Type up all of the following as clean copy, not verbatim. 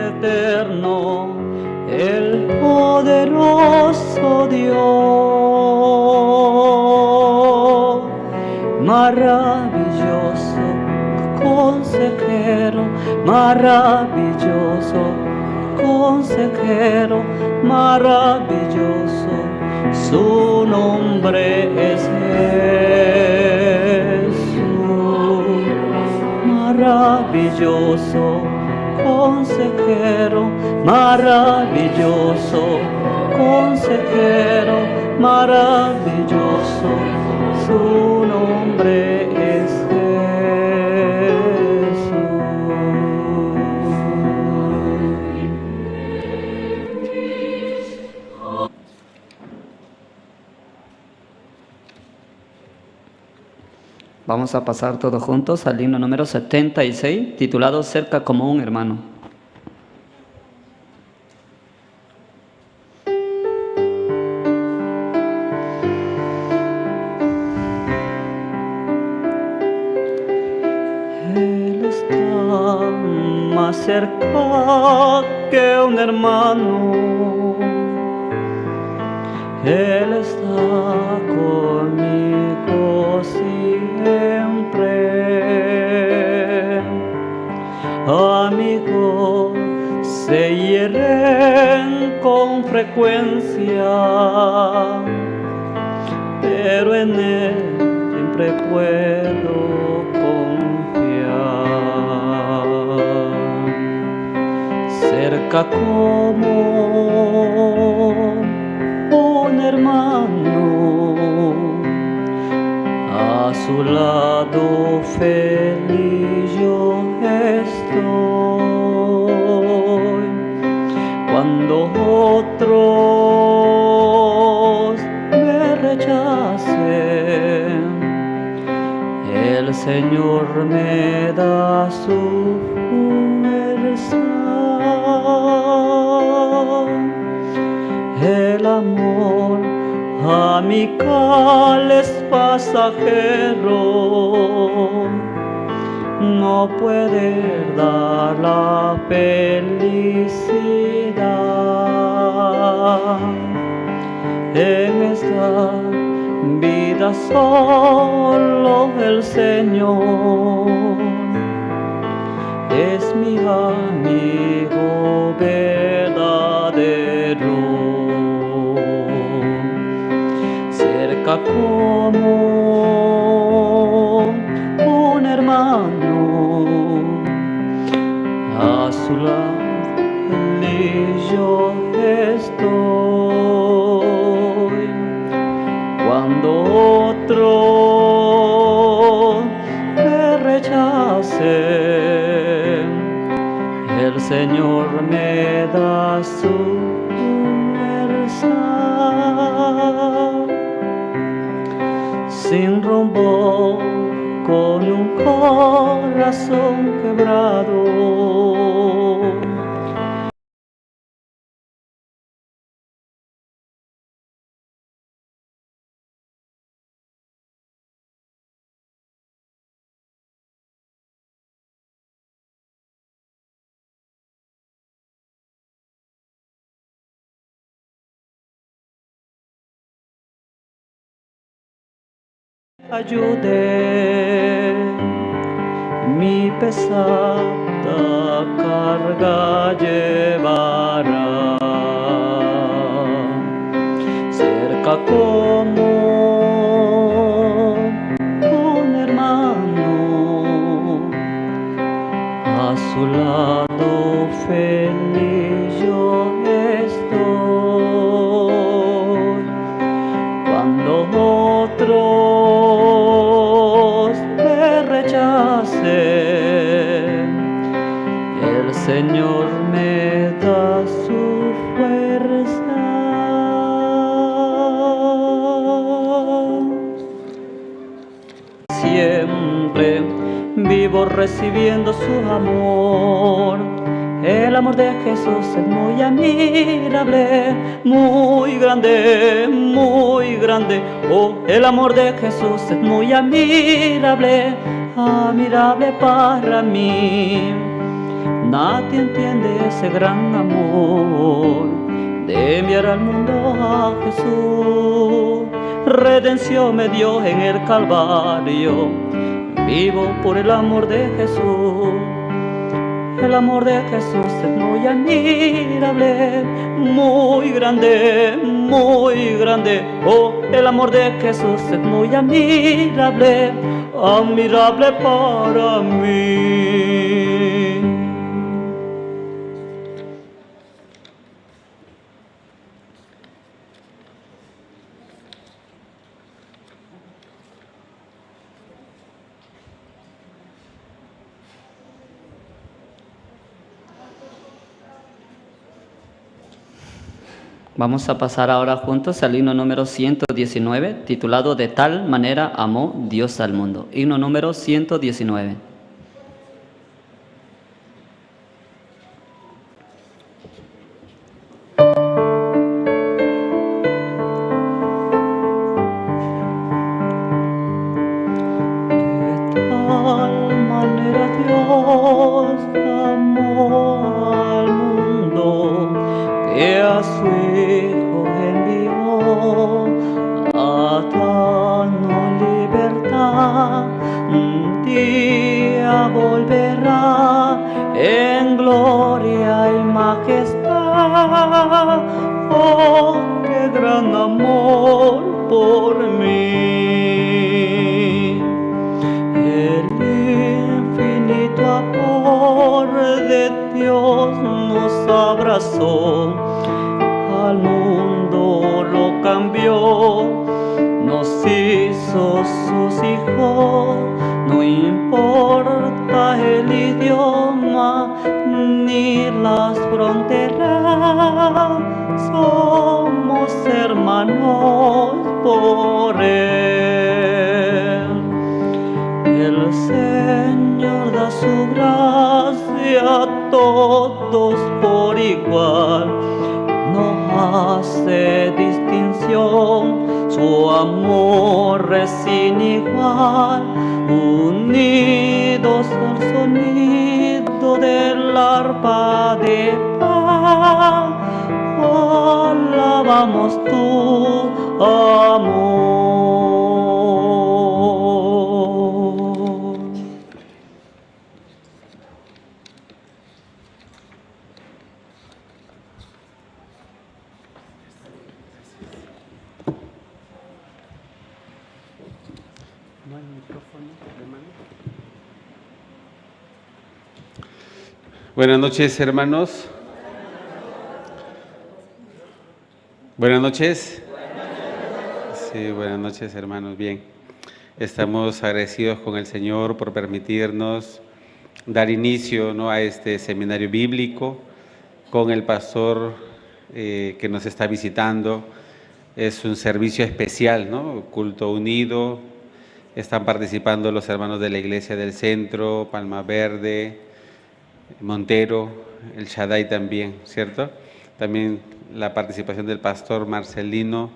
eterno, el poderoso Dios, maravilloso consejero, maravilloso consejero, maravilloso, su nombre es Jesús. Maravilloso consejero, maravilloso consejero, maravilloso, su nombre es Vamos a pasar todos juntos al himno número 76, titulado Cerca como un hermano. Él está más cerca que un hermano. Él está conmigo siempre. Amigos se hieren con frecuencia, pero en Él siempre puedo confiar. Cerca como un hermano, a su lado feliz yo estoy. Cuando otros me rechacen, el Señor me da su fuerza. El amor amical es pasajero, no puede dar la felicidad. En esta vida solo el Señor es mi amigo verdadero. Cerca como un hermano, a su lado feliz yo estoy. Cuando otros me rechacen, el Señor me da su fuerza. Sin rumbo, con un corazón quebrado, ayude, mi pesada carga llevará. Cerca como un hermano, a su lado feliz yo estoy. Cuando otros me rechacen, el Señor me da su fuerza. Siempre vivo recibiendo su amor. El amor de Jesús es muy admirable, muy grande, muy grande. Oh, el amor de Jesús es muy admirable, admirable para mí. nadie entiende ese gran amor de enviar al mundo a Jesús. Redención me dio en el Calvario, vivo por el amor de Jesús. El amor de Jesús es muy admirable, muy grande, muy grande. Oh, el amor de Jesús es muy admirable, admirable para mí. Vamos a pasar ahora juntos al himno número 119, titulado De tal manera amó Dios al mundo. Himno número 119. Al mundo lo cambió, nos hizo sus hijos, no importa el idioma ni las fronteras, somos hermanos por Él. El Señor da su gracia a todos por igual, no hace distinción, su amor es sin igual, unidos al sonido del arpa de paz, alabamos tu amor. Buenas noches, hermanos. Buenas noches. Sí, buenas noches, hermanos. Bien, estamos agradecidos con el Señor por permitirnos dar inicio, ¿no?, a este seminario bíblico con el pastor que nos está visitando. Es un servicio especial, ¿no?, culto unido. Están participando los hermanos de la Iglesia del Centro, Palma Verde, Montero, el Shaddai también, ¿cierto? También la participación del pastor Marcelino,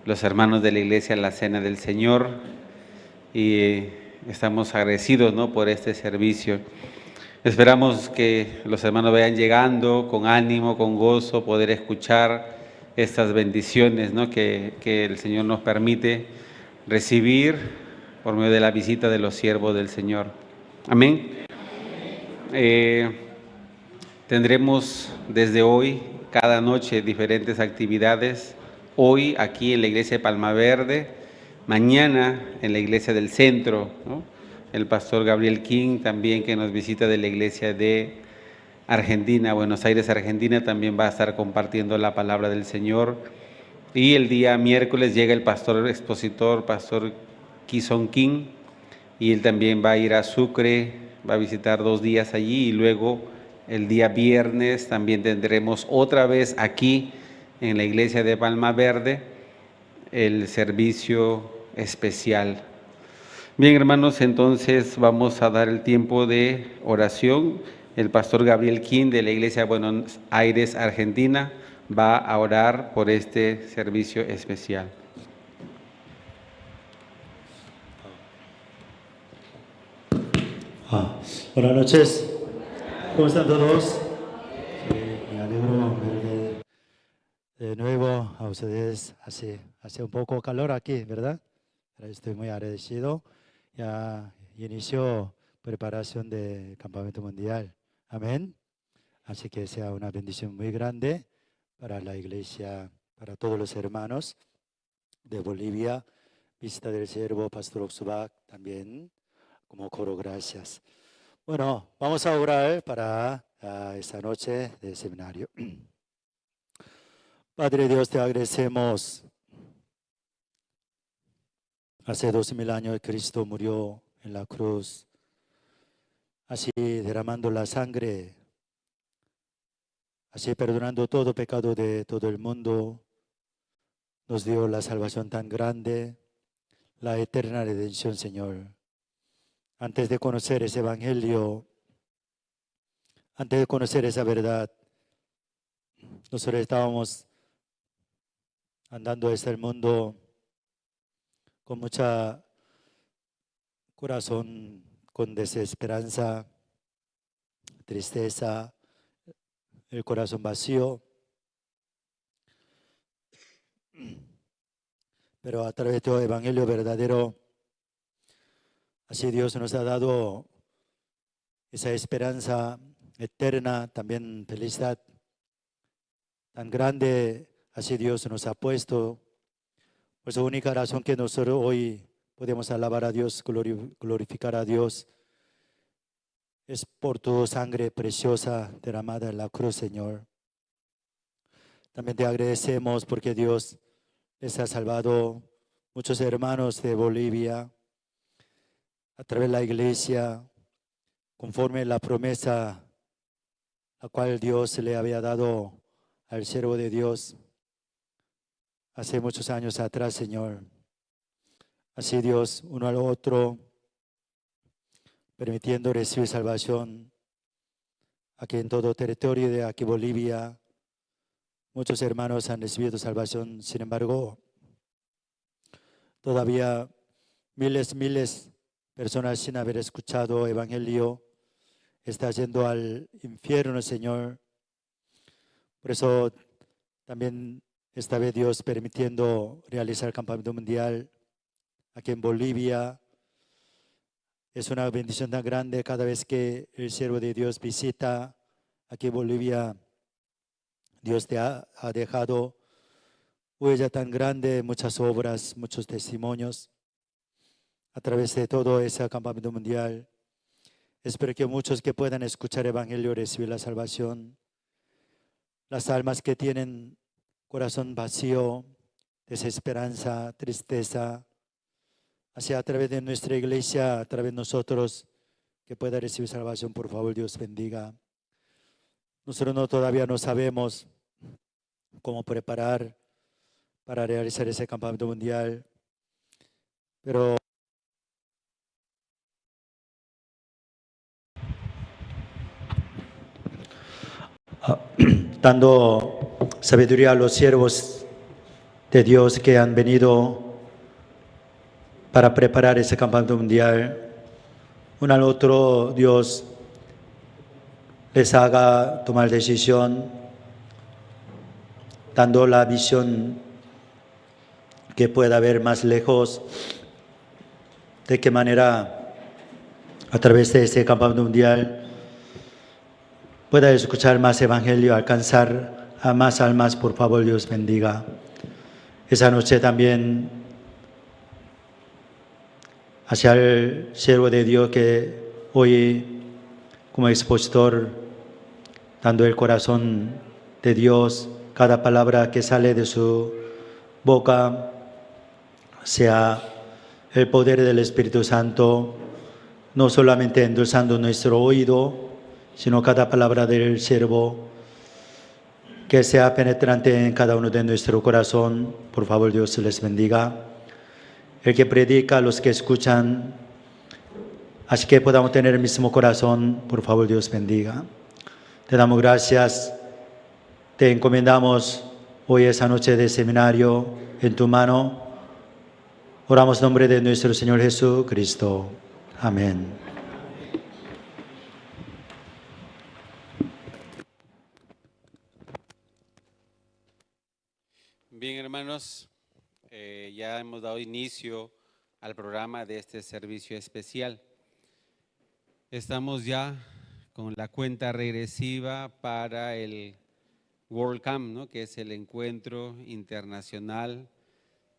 los hermanos de la Iglesia La Cena del Señor, y estamos agradecidos, ¿no?, por este servicio. Esperamos que los hermanos vayan llegando con ánimo, con gozo, poder escuchar estas bendiciones, ¿no?, que el Señor nos permite recibir por medio de la visita de los siervos del Señor. Amén. Tendremos desde hoy, cada noche, diferentes actividades. Hoy aquí en la iglesia de Palma Verde, mañana en la iglesia del Centro, ¿no?, el pastor Gabriel King también, que nos visita de la iglesia de Argentina, Buenos Aires, Argentina, también va a estar compartiendo la palabra del Señor. Y el día miércoles llega el pastor expositor, pastor Kison King, y él también va a ir a Sucre, va a visitar 2 días allí, y luego el día viernes también tendremos otra vez aquí en la iglesia de Palma Verde el servicio especial. Bien, hermanos, entonces vamos a dar el tiempo de oración. El pastor Gabriel King de la iglesia de Buenos Aires, Argentina, va a orar por este servicio especial. Buenas noches. ¿Cómo están todos? Sí, me alegro ver de nuevo a ustedes. Hace un poco calor aquí, ¿verdad? Pero estoy muy agradecido. Ya inició preparación del campamento mundial. Amén. Así que sea una bendición muy grande para la iglesia, para todos los hermanos de Bolivia. Visita del siervo Pastor Oxubac también como coro. Gracias. Bueno, vamos a orar para esta noche de seminario. Padre Dios, te agradecemos. Hace 2000 años Cristo murió en la cruz, así derramando la sangre, así perdonando todo pecado de todo el mundo. Nos dio la salvación tan grande, la eterna redención, Señor. Antes de conocer ese evangelio, antes de conocer esa verdad, nosotros estábamos andando en el mundo con mucha corazón, con desesperanza, tristeza, el corazón vacío. Pero a través del evangelio verdadero, así Dios nos ha dado esa esperanza eterna, también felicidad tan grande, así Dios nos ha puesto. Pues la única razón que nosotros hoy podemos alabar a Dios, glorificar a Dios, es por tu sangre preciosa derramada en la cruz, Señor. También te agradecemos porque Dios les ha salvado muchos hermanos de Bolivia a través de la iglesia, conforme la promesa la cual Dios le había dado al siervo de Dios hace muchos años atrás, Señor. Así Dios, uno al otro, permitiendo recibir salvación aquí en todo territorio de aquí Bolivia. Muchos hermanos han recibido salvación, sin embargo, todavía miles de personas sin haber escuchado evangelio están yendo al infierno, Señor. Por eso también esta vez Dios permitiendo realizar el campamento mundial aquí en Bolivia. Es una bendición tan grande cada vez que el siervo de Dios visita aquí en Bolivia. Dios te ha dejado huella tan grande, muchas obras, muchos testimonios a través de todo ese campamento mundial. Espero que muchos que puedan escuchar el evangelio recibir la salvación. Las almas que tienen corazón vacío, desesperanza, tristeza, hacia a través de nuestra iglesia, a través de nosotros, que pueda recibir salvación, por favor, Dios bendiga. Nosotros todavía no sabemos cómo preparar para realizar ese campamento mundial, pero dando sabiduría a los siervos de Dios que han venido para preparar ese campamento mundial, uno al otro Dios les haga tomar decisión, dando la visión que pueda ver más lejos, de qué manera a través de este campamento mundial pueda escuchar más evangelio, alcanzar a más almas, por favor, Dios bendiga. Esa noche también hacia el siervo de Dios que hoy como expositor, dando el corazón de Dios, cada palabra que sale de su boca sea el poder del Espíritu Santo, no solamente endulzando nuestro oído, sino cada palabra del siervo que sea penetrante en cada uno de nuestro corazón. Por favor, Dios les bendiga. El que predica, los que escuchan, así que podamos tener el mismo corazón. Por favor, Dios bendiga. Te damos gracias, te encomendamos hoy esa noche de seminario en tu mano. Oramos en nombre de nuestro Señor Jesucristo. Amén. Bien, hermanos, ya hemos dado inicio al programa de este servicio especial. Estamos ya con la cuenta regresiva para el World Camp, ¿no? Que es el encuentro internacional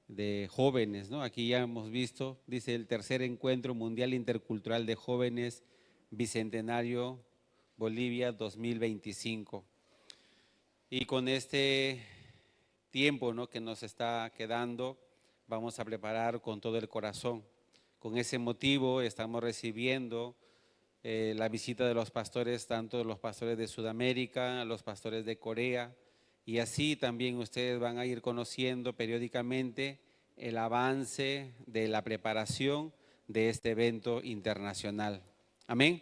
de jóvenes, ¿no? Aquí ya hemos visto, dice el tercer encuentro mundial intercultural de jóvenes Bicentenario Bolivia 2025. Y con este tiempo, ¿no?, que nos está quedando, vamos a preparar con todo el corazón. Con ese motivo estamos recibiendo la visita de los pastores, tanto los pastores de Sudamérica, los pastores de Corea, y así también ustedes van a ir conociendo periódicamente el avance de la preparación de este evento internacional. Amén.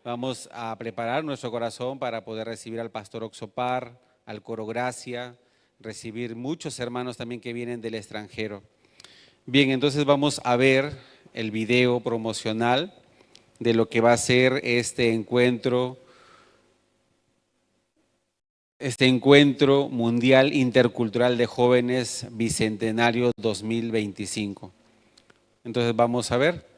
Vamos a preparar nuestro corazón para poder recibir al pastor Oxopar, al coro Gracia, recibir muchos hermanos también que vienen del extranjero. Bien, entonces vamos a ver el video promocional de lo que va a ser este encuentro mundial intercultural de jóvenes Bicentenario 2025. Entonces vamos a ver.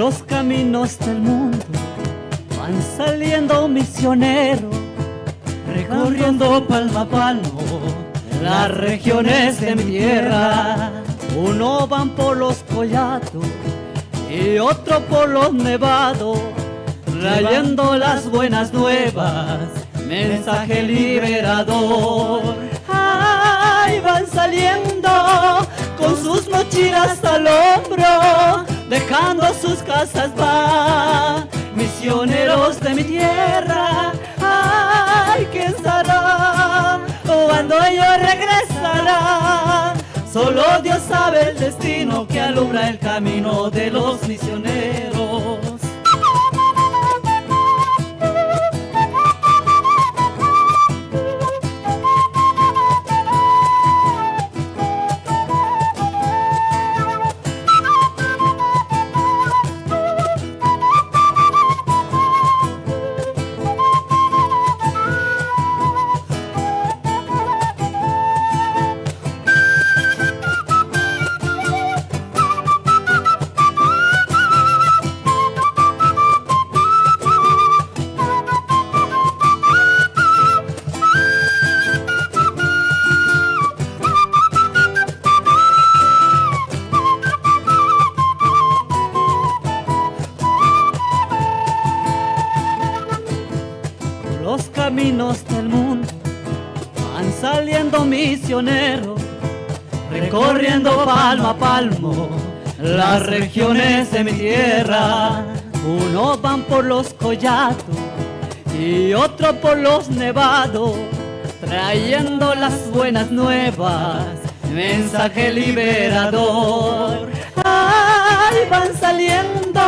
los caminos del mundo van saliendo misioneros, recorriendo palmo a palmo las regiones de mi tierra. Uno van por los collados y otro por los nevados, trayendo las buenas nuevas, mensaje liberador. Ay, van saliendo con sus mochilas al hombro, dejando sus casas van, misioneros de mi tierra. Ay, ¿quién sabrá cuando ellos regresarán? Solo Dios sabe el destino que alumbra el camino de los misioneros. Caminos del mundo van saliendo misioneros, recorriendo palmo a palmo las regiones de mi tierra. Uno van por los collados y otro por los nevados, trayendo las buenas nuevas, mensaje liberador. Ay, van saliendo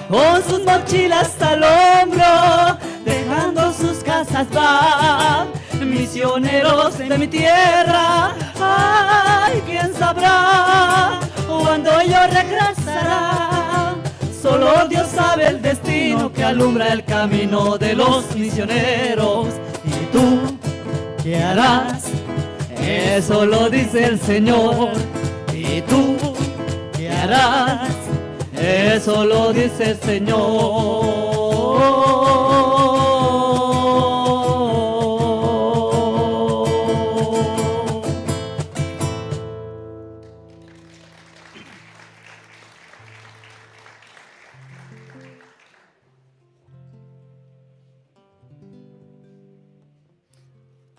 con sus mochilas al hombro, dejando sus casas van, misioneros de mi tierra. Ay, ¿quién sabrá cuando ellos regresarán? Solo Dios sabe el destino que alumbra el camino de los misioneros. ¿Y tú qué harás? Eso lo dice el Señor. ¿Y tú qué harás? Eso lo dice el Señor.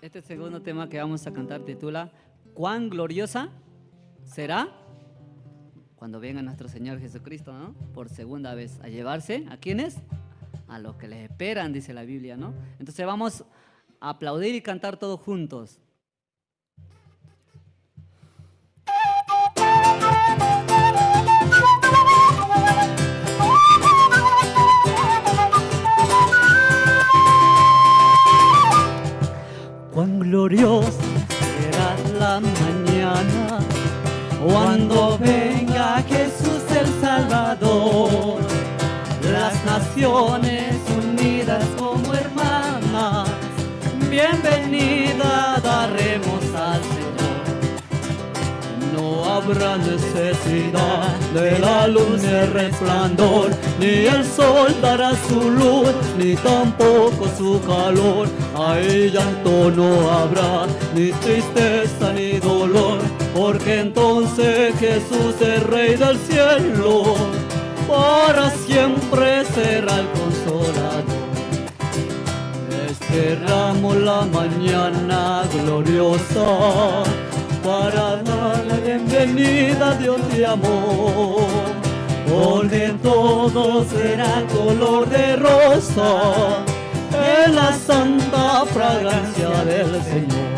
Este segundo tema que vamos a cantar titula ¿Cuán gloriosa será cuando venga nuestro Señor Jesucristo, ¿no? Por segunda vez a llevarse ¿a quiénes? A los que les esperan, dice la Biblia, ¿no? Entonces vamos a aplaudir y cantar todos juntos. Cuán gloriosa será la mañana cuando venga Jesús el Salvador. Las naciones unidas como hermanas, bienvenida daremos al Señor. No habrá necesidad de la luz ni el resplandor, ni el sol dará su luz, ni tampoco su calor. Ahí llanto no habrá, ni tristeza ni dolor, porque entonces Jesús es Rey del cielo, para siempre será el consolador. Esperamos la mañana gloriosa para darle bienvenida a Dios de amor, porque todo será color de rosa en la santa fragancia del Señor.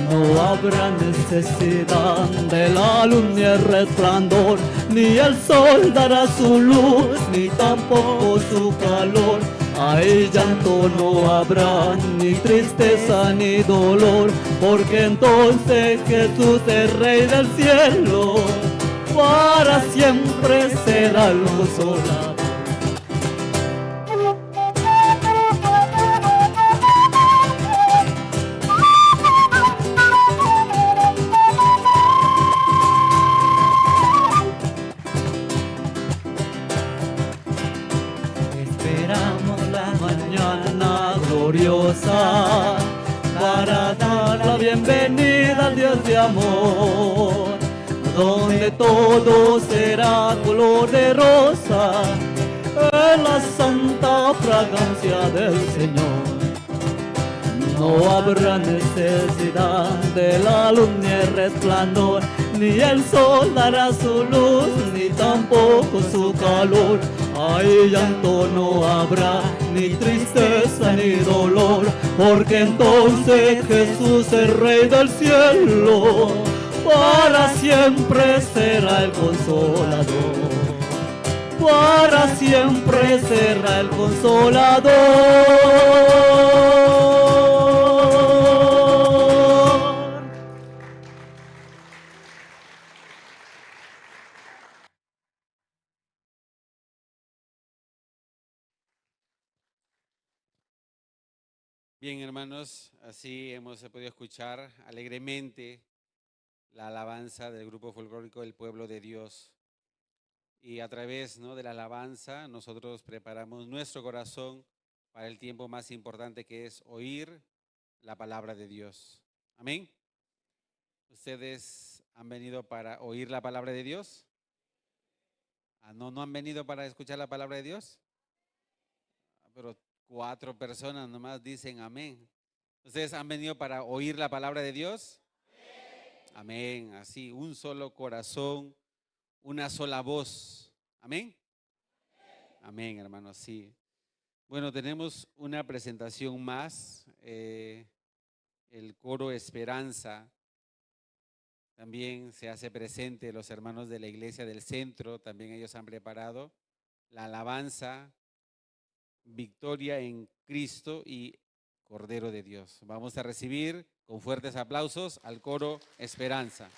No habrá necesidad de la luz ni el resplandor, ni el sol dará su luz, ni tampoco su calor. Ahí llanto no habrá, ni tristeza ni dolor, porque entonces Jesús es Rey del cielo, para siempre será el consolador. mañana gloriosa para dar la bienvenida al Dios de amor, donde todo será color de rosa en la santa fragancia del Señor. No habrá necesidad de la luz ni el resplandor, ni el sol dará su luz, ni tampoco su calor. Ay, llanto no habrá, ni tristeza ni dolor, porque entonces Jesús, el Rey del cielo, para siempre será el consolador. Para siempre será el consolador. Bien, hermanos, así hemos podido escuchar alegremente la alabanza del grupo folclórico del Pueblo de Dios. Y a través, ¿no?, de la alabanza nosotros preparamos nuestro corazón para el tiempo más importante, que es oír la palabra de Dios. Amén. ¿Ustedes han venido para oír la palabra de Dios? ¿No han venido para escuchar la palabra de Dios? Pero 4 personas nomás dicen amén. ¿Ustedes han venido para oír la palabra de Dios? Amén. Así, un solo corazón, una sola voz. Amén. Amén, hermanos, sí. Bueno, tenemos una presentación más. El coro Esperanza también se hace presente, los hermanos de la iglesia del centro, también ellos han preparado la alabanza, Victoria en Cristo y Cordero de Dios. Vamos a recibir con fuertes aplausos al coro Esperanza.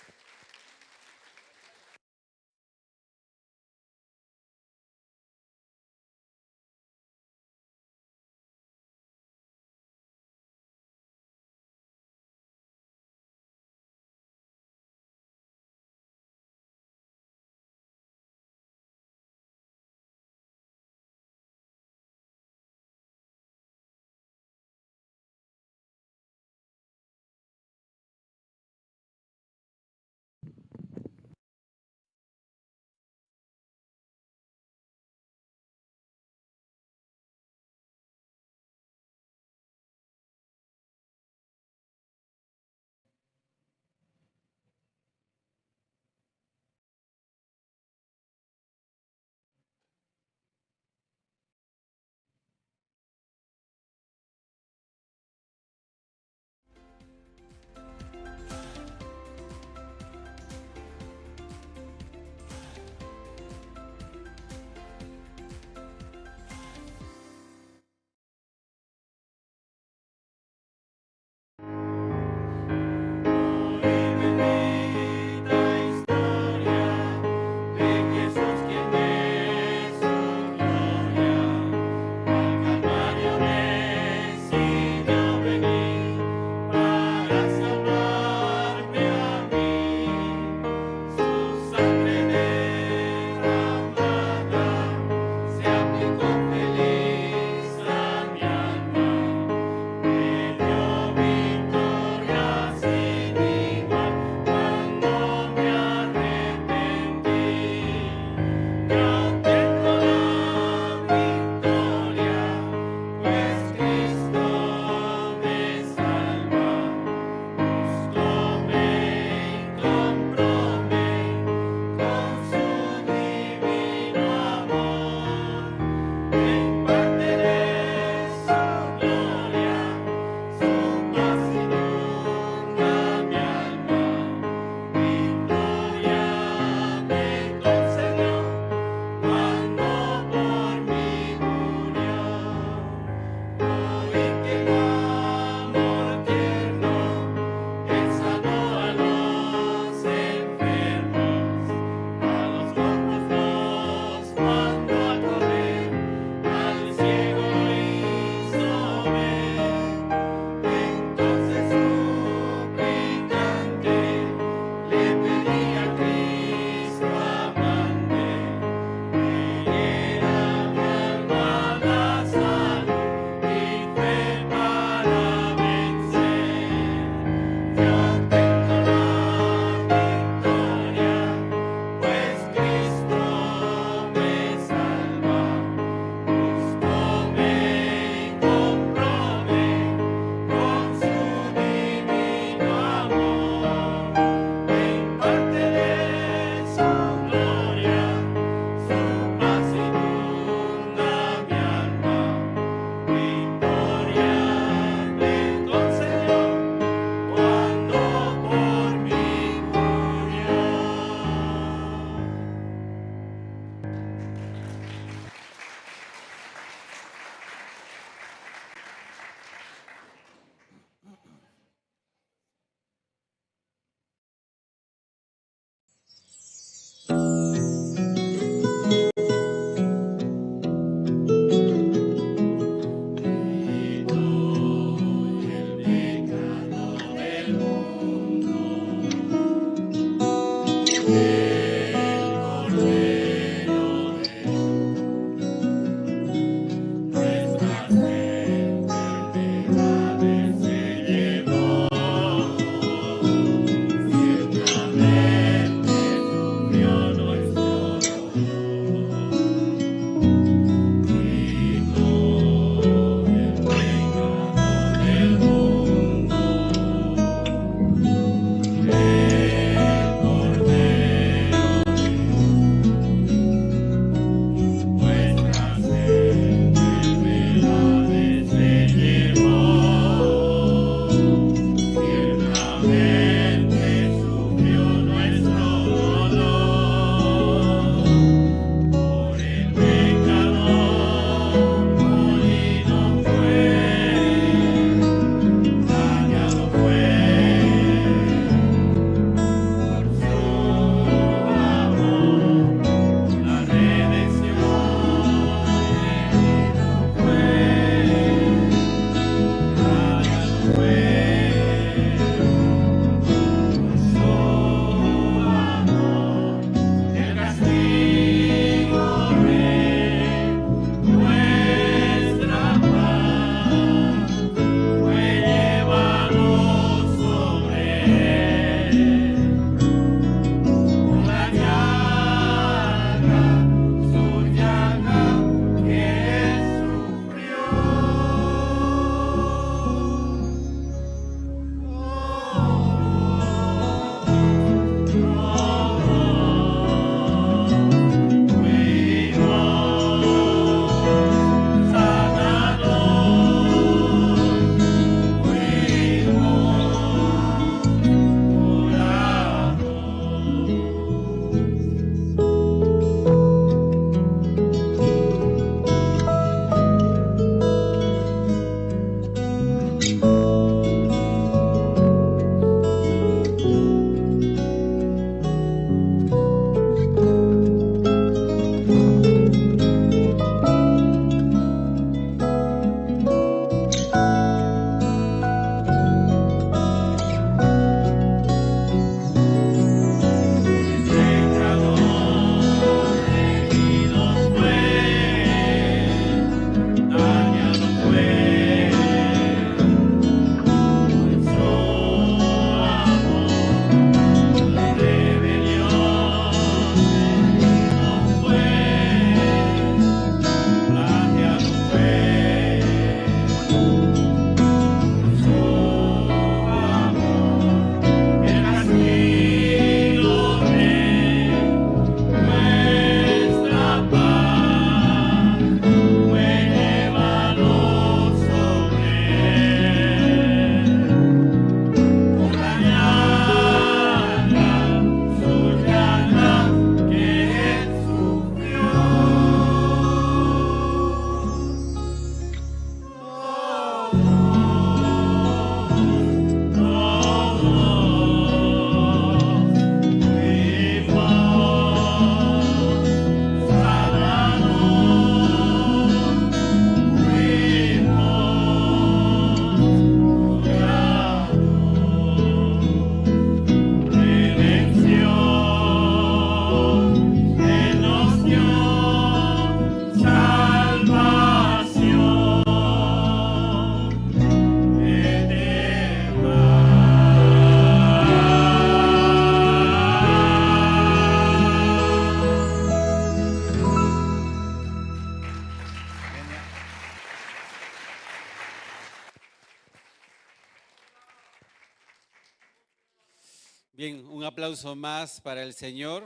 Bien, un aplauso más para el Señor.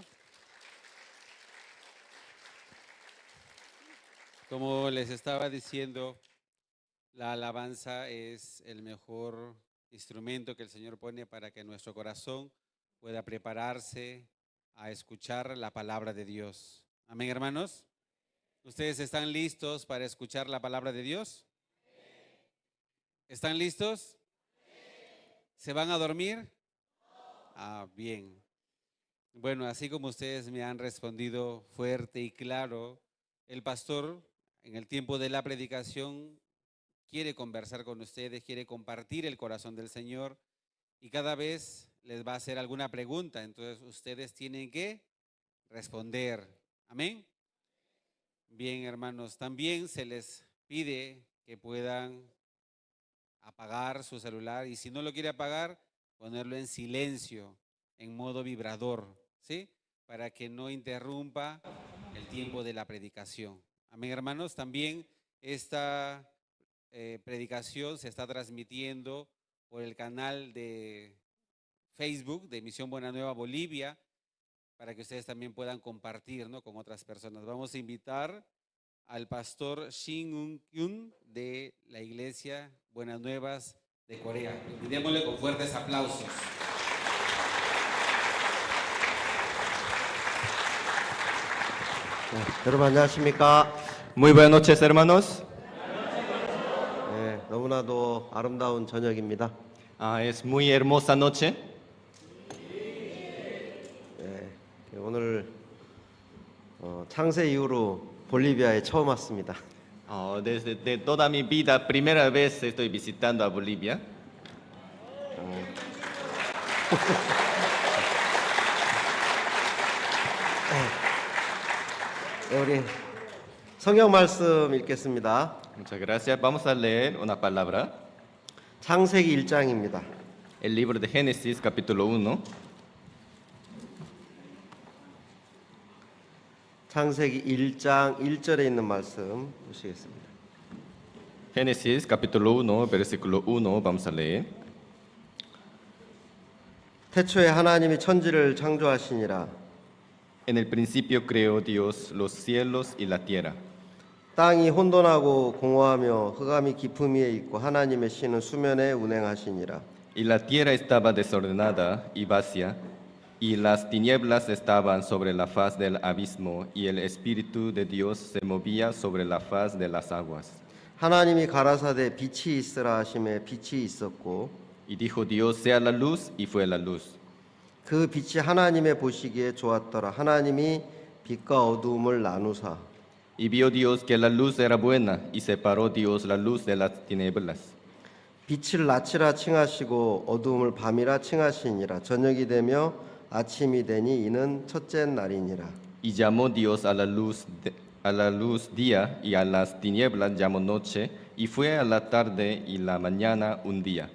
Como les estaba diciendo, la alabanza es el mejor instrumento que el Señor pone para que nuestro corazón pueda prepararse a escuchar la palabra de Dios. Amén, hermanos. ¿Ustedes están listos para escuchar la palabra de Dios? ¿Están listos? ¿Se van a dormir? Ah, bien. Bueno, así como ustedes me han respondido fuerte y claro, el pastor en el tiempo de la predicación quiere conversar con ustedes, quiere compartir el corazón del Señor y cada vez les va a hacer alguna pregunta, entonces ustedes tienen que responder. Amén. Bien, hermanos, también se les pide que puedan apagar su celular y si no lo quiere apagar, ponerlo en silencio, en modo vibrador, ¿sí? Para que no interrumpa el tiempo de la predicación. Amén, hermanos. También esta predicación se está transmitiendo por el canal de Facebook de Misión Buena Nueva Bolivia, para que ustedes también puedan compartir, ¿no?, con otras personas. Vamos a invitar al pastor Shin Un Kyun de la Iglesia Buenas Nuevas de Corea. Invitémosle con fuertes aplausos. 여러분 안녕하십니까? Muy buenas noches, hermanos. 네, 너무나도 아름다운 저녁입니다. Es muy hermosa noche. 오늘 창세 이후로 볼리비아에 처음 왔습니다. Desde de toda mi vida, primera vez estoy visitando a Bolivia. 네, 우리 성경 말씀 읽겠습니다. Muchas gracias. Vamos a leer una palabra. 창세기 1장입니다. El libro de Génesis, capítulo 1. 창세기 1장 1절에 있는 말씀 보시겠습니다. Génesis, capítulo 1, versículo 1. Vamos a leer. 태초에 하나님이 천지를 창조하시니라. En el principio creó Dios los cielos y la tierra. 땅이 혼돈하고 공허하며 흑암이 깊음 위에 있고 하나님의 신은 수면에 운행하시니라. Y la tierra estaba desordenada y vacía, y las tinieblas estaban sobre la faz del abismo, y el Espíritu de Dios se movía sobre la faz de las aguas. 하나님이 가라사대 빛이 있으라 하심에 빛이 있었고 Y dijo Dios, sea la luz, y fue la luz. 그 빛이 하나님의 보시기에 좋았더라. 하나님이 빛과 어두움을 나누사 Y vio Dios que la luz era buena, y separó Dios la luz de las tinieblas. 빛을 낮이라 칭하시고 어두움을 밤이라 칭하시니라. 저녁이 되며 아침이 되니 이는 첫째 날이니라. Y llamó Dios a la luz día, y a las tinieblas llamó noche, y fue a la tarde y la mañana un día.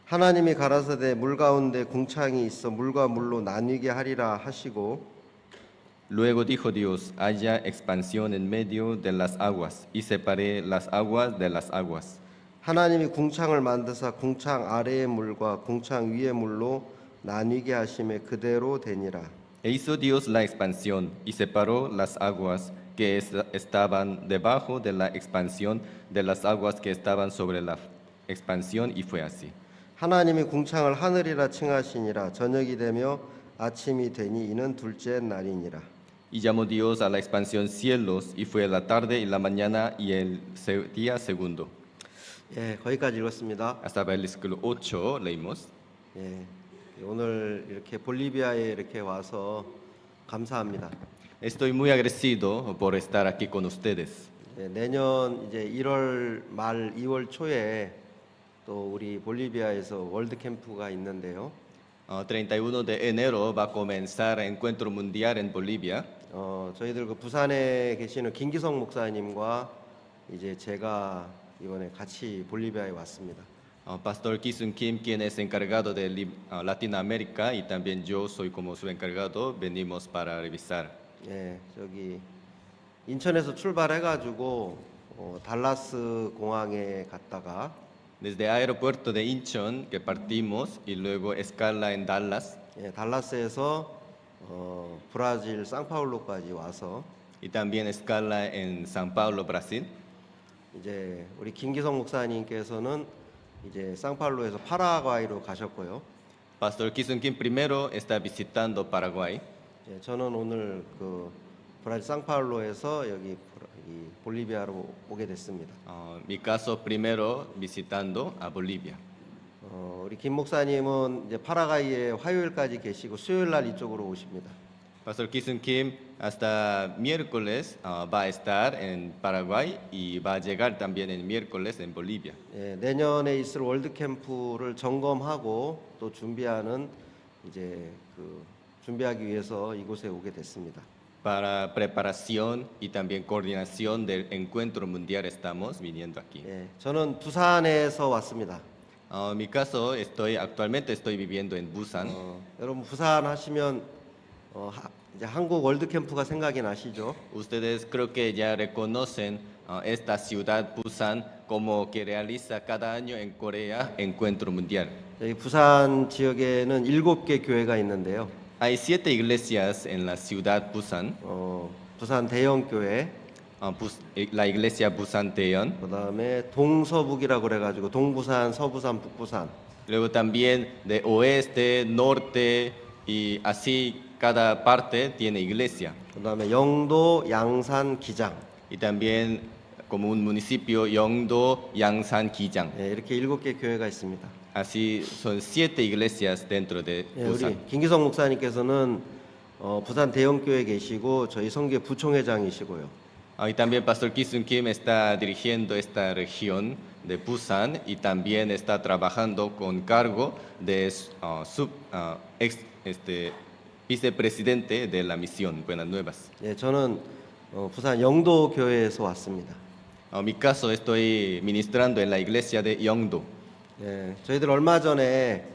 하나님이 가라사대 물 가운데 궁창이 있어 물과 물로 나뉘게 하리라 하시고 Luego dijo Dios, haya expansión en medio de las aguas, y separé las aguas de las aguas. 하나님이 궁창을 만드사 궁창 아래의 물과 궁창 위의 물로 나뉘게 하심에 그대로 되니라. E hizo Dios la expansión, y separó las aguas que estaban debajo de la expansión de las aguas que estaban sobre la expansión, y fue así. 하나님이 궁창을 하늘이라 칭하시니라. 저녁이 되며 아침이 되니 이는 둘째 날이니라. Y llamó Dios a la expansión cielos, y fue la tarde y la mañana y el día segundo. 예, 거기까지 읽었습니다. Hasta el versículo 8 leímos. 예, 오늘 이렇게 볼리비아에 이렇게 와서 감사합니다. Estoy muy agradecido por estar aquí con ustedes. 예, 내년 이제 1월 말 2월 초에 또 우리 볼리비아에서 월드 캠프가 있는데요. 31 de enero va a comenzar el encuentro mundial en Bolivia. 저희들 그 부산에 계시는 김기성 목사님과 이제 제가 이번에 같이 볼리비아에 왔습니다. Pastor Ki-Sung Kim, quien es encargado de Latinoamérica, y también yo soy como su encargado, venimos para revisar. 예, 저기 인천에서 출발해가지고 달라스 공항에 갔다가 Desde aeropuerto de Incheon que partimos y luego escala en Dallas 예, 달라스에서 브라질 상파울로까지 와서 y también escala en San Paulo, Brasil. 이제 우리 김기성 목사님께서는 이제 상파울로에서 파라과이로 가셨고요. Pastor Kisun Kim primero está visitando Paraguay. 예, 저는 오늘 그 브라질 상파울로에서 여기 이 볼리비아로 오게 됐습니다. Mi caso primero visitando a Bolivia. 우리 김 목사님은 이제 파라과이에 화요일까지 계시고 수요일 날 이쪽으로 오십니다. Pastor Kisun Kim hasta miércoles va a estar en Paraguay y va a llegar también el miércoles en Bolivia. 예, 내년에 있을 월드 캠프를 점검하고 또 준비하는 이제 그 준비하기 위해서 이곳에 오게 됐습니다. Para preparación y también coordinación del encuentro mundial estamos viniendo aquí. 예, 저는 부산에서 왔습니다. En mi caso actualmente estoy viviendo en Busan. 여러분 부산 하시면 이제 한국 월드 캠프가 생각이 나시죠? Ustedes creo que ya reconocen esta ciudad Busan como que realiza cada año en Corea encuentro mundial. 여기 부산 지역에는 7개 교회가 있는데요. Hay 7 iglesias en la ciudad Busan. 부산 대형 교회, La iglesia Busan Taeyeon. 그다음에 동서북이라고 그래가지고 동부산, 서부산, 북부산. Luego también de oeste, norte y así cada parte tiene iglesia. 그다음에 영도, 양산, 기장. Y también como un municipio Yeongdo, Yangsan, Kijang. 예, 이렇게 7개 교회가 있습니다. Así son 7 iglesias dentro de 예, Busan. 우리 김기성 목사님께서는 부산 대형 교회 계시고 저희 성교 부총회장이시고요. Y también Pastor Kisun Kim está dirigiendo esta región de Busan y también está trabajando con cargo de vicepresidente de la misión Buenas Nuevas. 예, 저는 부산 영도 교회에서 왔습니다. En mi caso estoy ministrando en la iglesia de Yeongdo. 예, 저희들 얼마 전에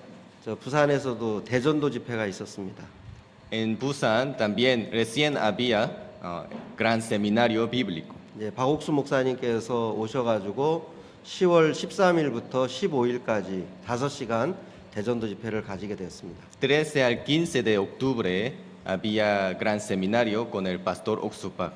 저 부산에서도 대전도 집회가 있었습니다. En Busan también recién había gran seminario bíblico. 이제 박옥수 목사님께서 오셔가지고 10월 13일부터 15일까지 5시간 대전도 집회를 가지게 되었습니다. 13 al 15 de octubre había gran seminario con el pastor Oksupak.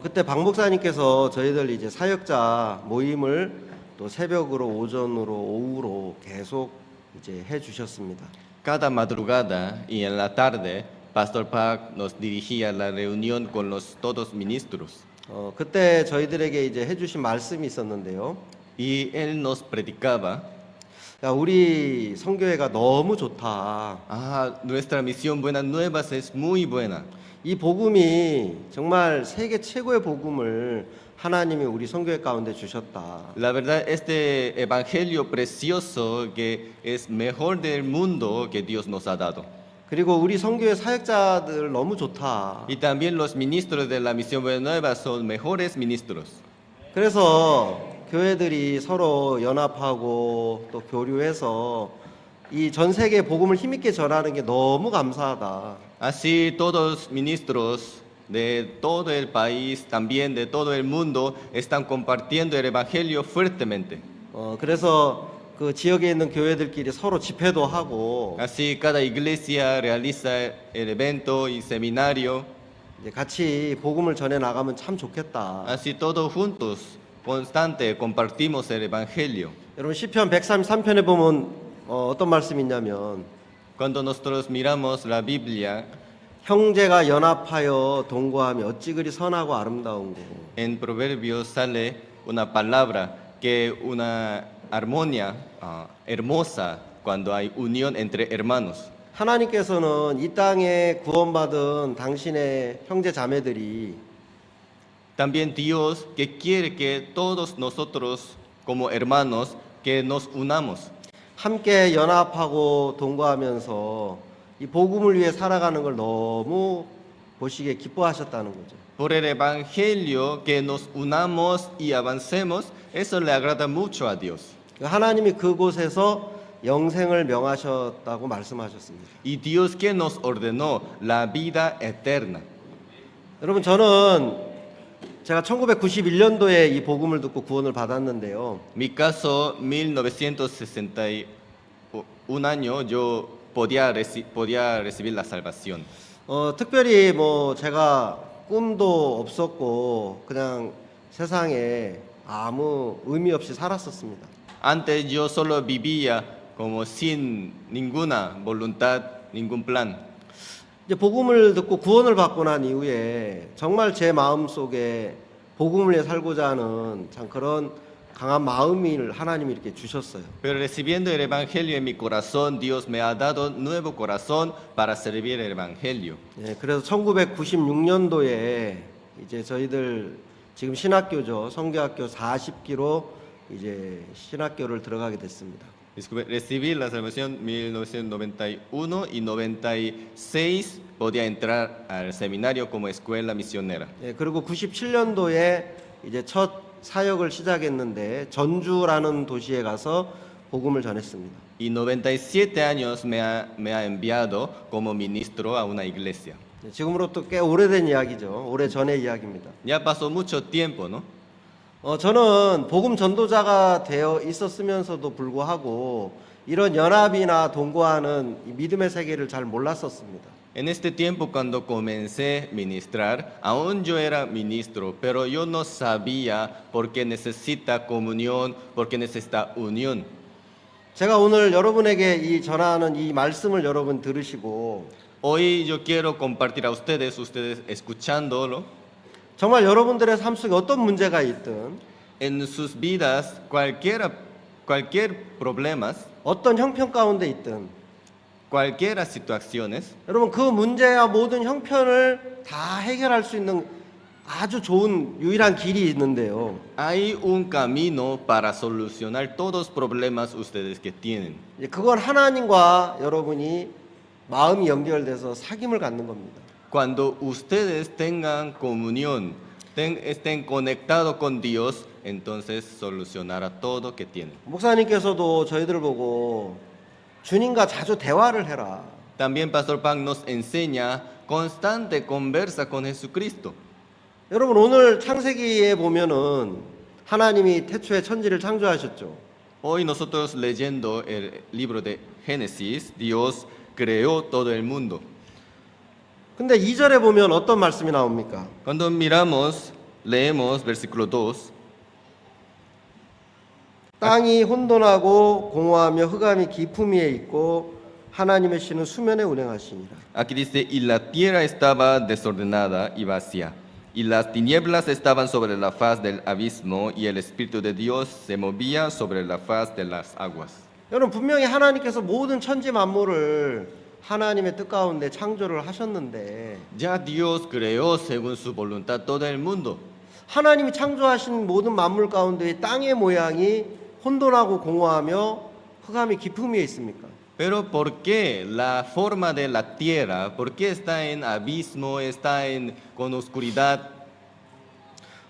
그때 박 목사님께서 저희들 이제 사역자 모임을 또 새벽으로, 오전으로, 오후로 계속 이제 해 주셨습니다. Cada madrugada y en la tarde, Pastor Park nos dirigía la reunión con los todos ministros. 그때 저희들에게 이제 해주신 말씀이 있었는데요. Y él nos predicaba, 야, 우리 선교회가 너무 좋다. nuestra misión Buenas Nuevas es muy buena. 이 복음이 정말 세계 최고의 복음을 하나님이 우리 선교회 가운데 주셨다. La verdad, este evangelio precioso que es mejor del mundo que Dios nos ha dado. 그리고 우리 선교회 사역자들 너무 좋다. Y también los ministros de la misión Buenas Nuevas son mejores ministros. 그래서 교회들이 서로 연합하고 또 교류해서 이 전 세계 복음을 힘있게 전하는 게 너무 감사하다. Así todos ministros de todo el país, también de todo el mundo, están compartiendo el evangelio fuertemente. 그래서 그 지역에 있는 교회들끼리 서로 집회도 하고 Así cada iglesia realiza el evento y seminario. 이제 같이 복음을 전해 나가면 참 좋겠다. Así todos juntos, constante, compartimos el evangelio. 여러분 시편 133편에 보면 어떤 말씀이 있냐면 Cuando nosotros miramos la Biblia, 형제가 연합하여 동거하며 어찌 그리 선하고 아름다운고. en Proverbios sale una palabra que una armonía hermosa cuando hay unión entre hermanos. 하나님께서는 이 땅에 구원받은 당신의 형제 자매들이 También Dios que quiere que todos nosotros como hermanos que nos unamos. 함께 연합하고 동거하면서 이 복음을 위해 살아가는 걸 너무 보시기에 기뻐하셨다는 거죠. Por el evangelio que nos unamos y avancemos, eso le agrada mucho a Dios. 하나님이 그곳에서 영생을 명하셨다고 말씀하셨습니다. Y Dios que nos ordenó la vida eterna. 여러분 저는 제가 1991년도에 이 복음을 듣고 구원을 받았는데요. Mi caso, 1961 año, yo podía recibir la salvación. 특별히 뭐 제가 꿈도 없었고 그냥 세상에 아무 의미 없이 살았었습니다. Antes yo solo vivía como sin ninguna voluntad, ningún plan. 이제 복음을 듣고 구원을 받고 난 이후에 정말 제 마음 속에 복음을 위해 살고자 하는 참 그런 강한 마음을 하나님이 이렇게 주셨어요. Pero recibiendo el Evangelio en mi corazón, Dios me ha dado nuevo corazón para servir el Evangelio. 예, 그래서 1996년도에 이제 저희들 지금 신학교죠. 성교학교 40기로 이제 신학교를 들어가게 됐습니다. Recibí la salvación 1991 y 96 podía entrar al seminario como escuela misionera. 예, 그리고 97년도에 이제 첫 사역을 시작했는데 전주라는 도시에 가서 복음을 전했습니다. Y 97 años me ha enviado como ministro a una iglesia. 예, 지금으로부터 꽤 오래된 이야기죠. 오래 전의 이야기입니다. Ya pasó mucho tiempo, ¿no? 저는 복음 전도자가 되어 있었으면서도 불구하고 이런 연합이나 동거하는 이 믿음의 세계를 잘 몰랐었습니다. En este tiempo, cuando comencé a ministrar, aún yo era ministro, pero yo no sabía por qué necesita comunión, por qué necesita unión. 제가 오늘 여러분에게 이 전하는 이 말씀을 여러분 들으시고 Hoy yo quiero compartir a ustedes escuchándolo, 정말 여러분들의 삶 속에 어떤 문제가 있든 en sus vidas, cualquier problemas, 어떤 형편 가운데 있든 cualquier situaciones, 여러분 그 문제와 모든 형편을 다 해결할 수 있는 아주 좋은 유일한 길이 있는데요. hay un camino para solucionar todos los problemas ustedes que tienen. 이제 그건 하나님과 여러분이 마음이 연결돼서 사귐을 갖는 겁니다. Cuando ustedes tengan comunión, estén conectados con Dios, entonces solucionará todo que tienen. 목사님께서도 저희들 보고 주님과 자주 대화를 해라. También Pastor Pang nos enseña constante conversa con Jesucristo. 여러분 오늘 창세기에 보면은 하나님이 태초에 천지를 창조하셨죠. Hoy nosotros leyendo el libro de Génesis, Dios creó todo el mundo. 근데 2절에 보면 어떤 말씀이 나옵니까? Cuando leemos versículo 2, 땅이 혼돈하고 공허하며 흑암이 깊음 위에 있고 하나님의 신은 수면에 운행하시니라. aquí dice, y la tierra estaba desordenada y vacía, y las tinieblas estaban sobre la faz del abismo, y el Espíritu de Dios se movía sobre la faz de las aguas. 여러분 분명히 하나님께서 모든 천지 만물을 하나님의 뜻 가운데 창조를 하셨는데 Ya Dios creó según su voluntad todo el mundo. 하나님이 창조하신 모든 만물 가운데 땅의 모양이 혼돈하고 공허하며 흑암이 깊음 위에 있습니까? Pero ¿por qué la forma de la tierra? ¿Por qué está en abismo, con oscuridad?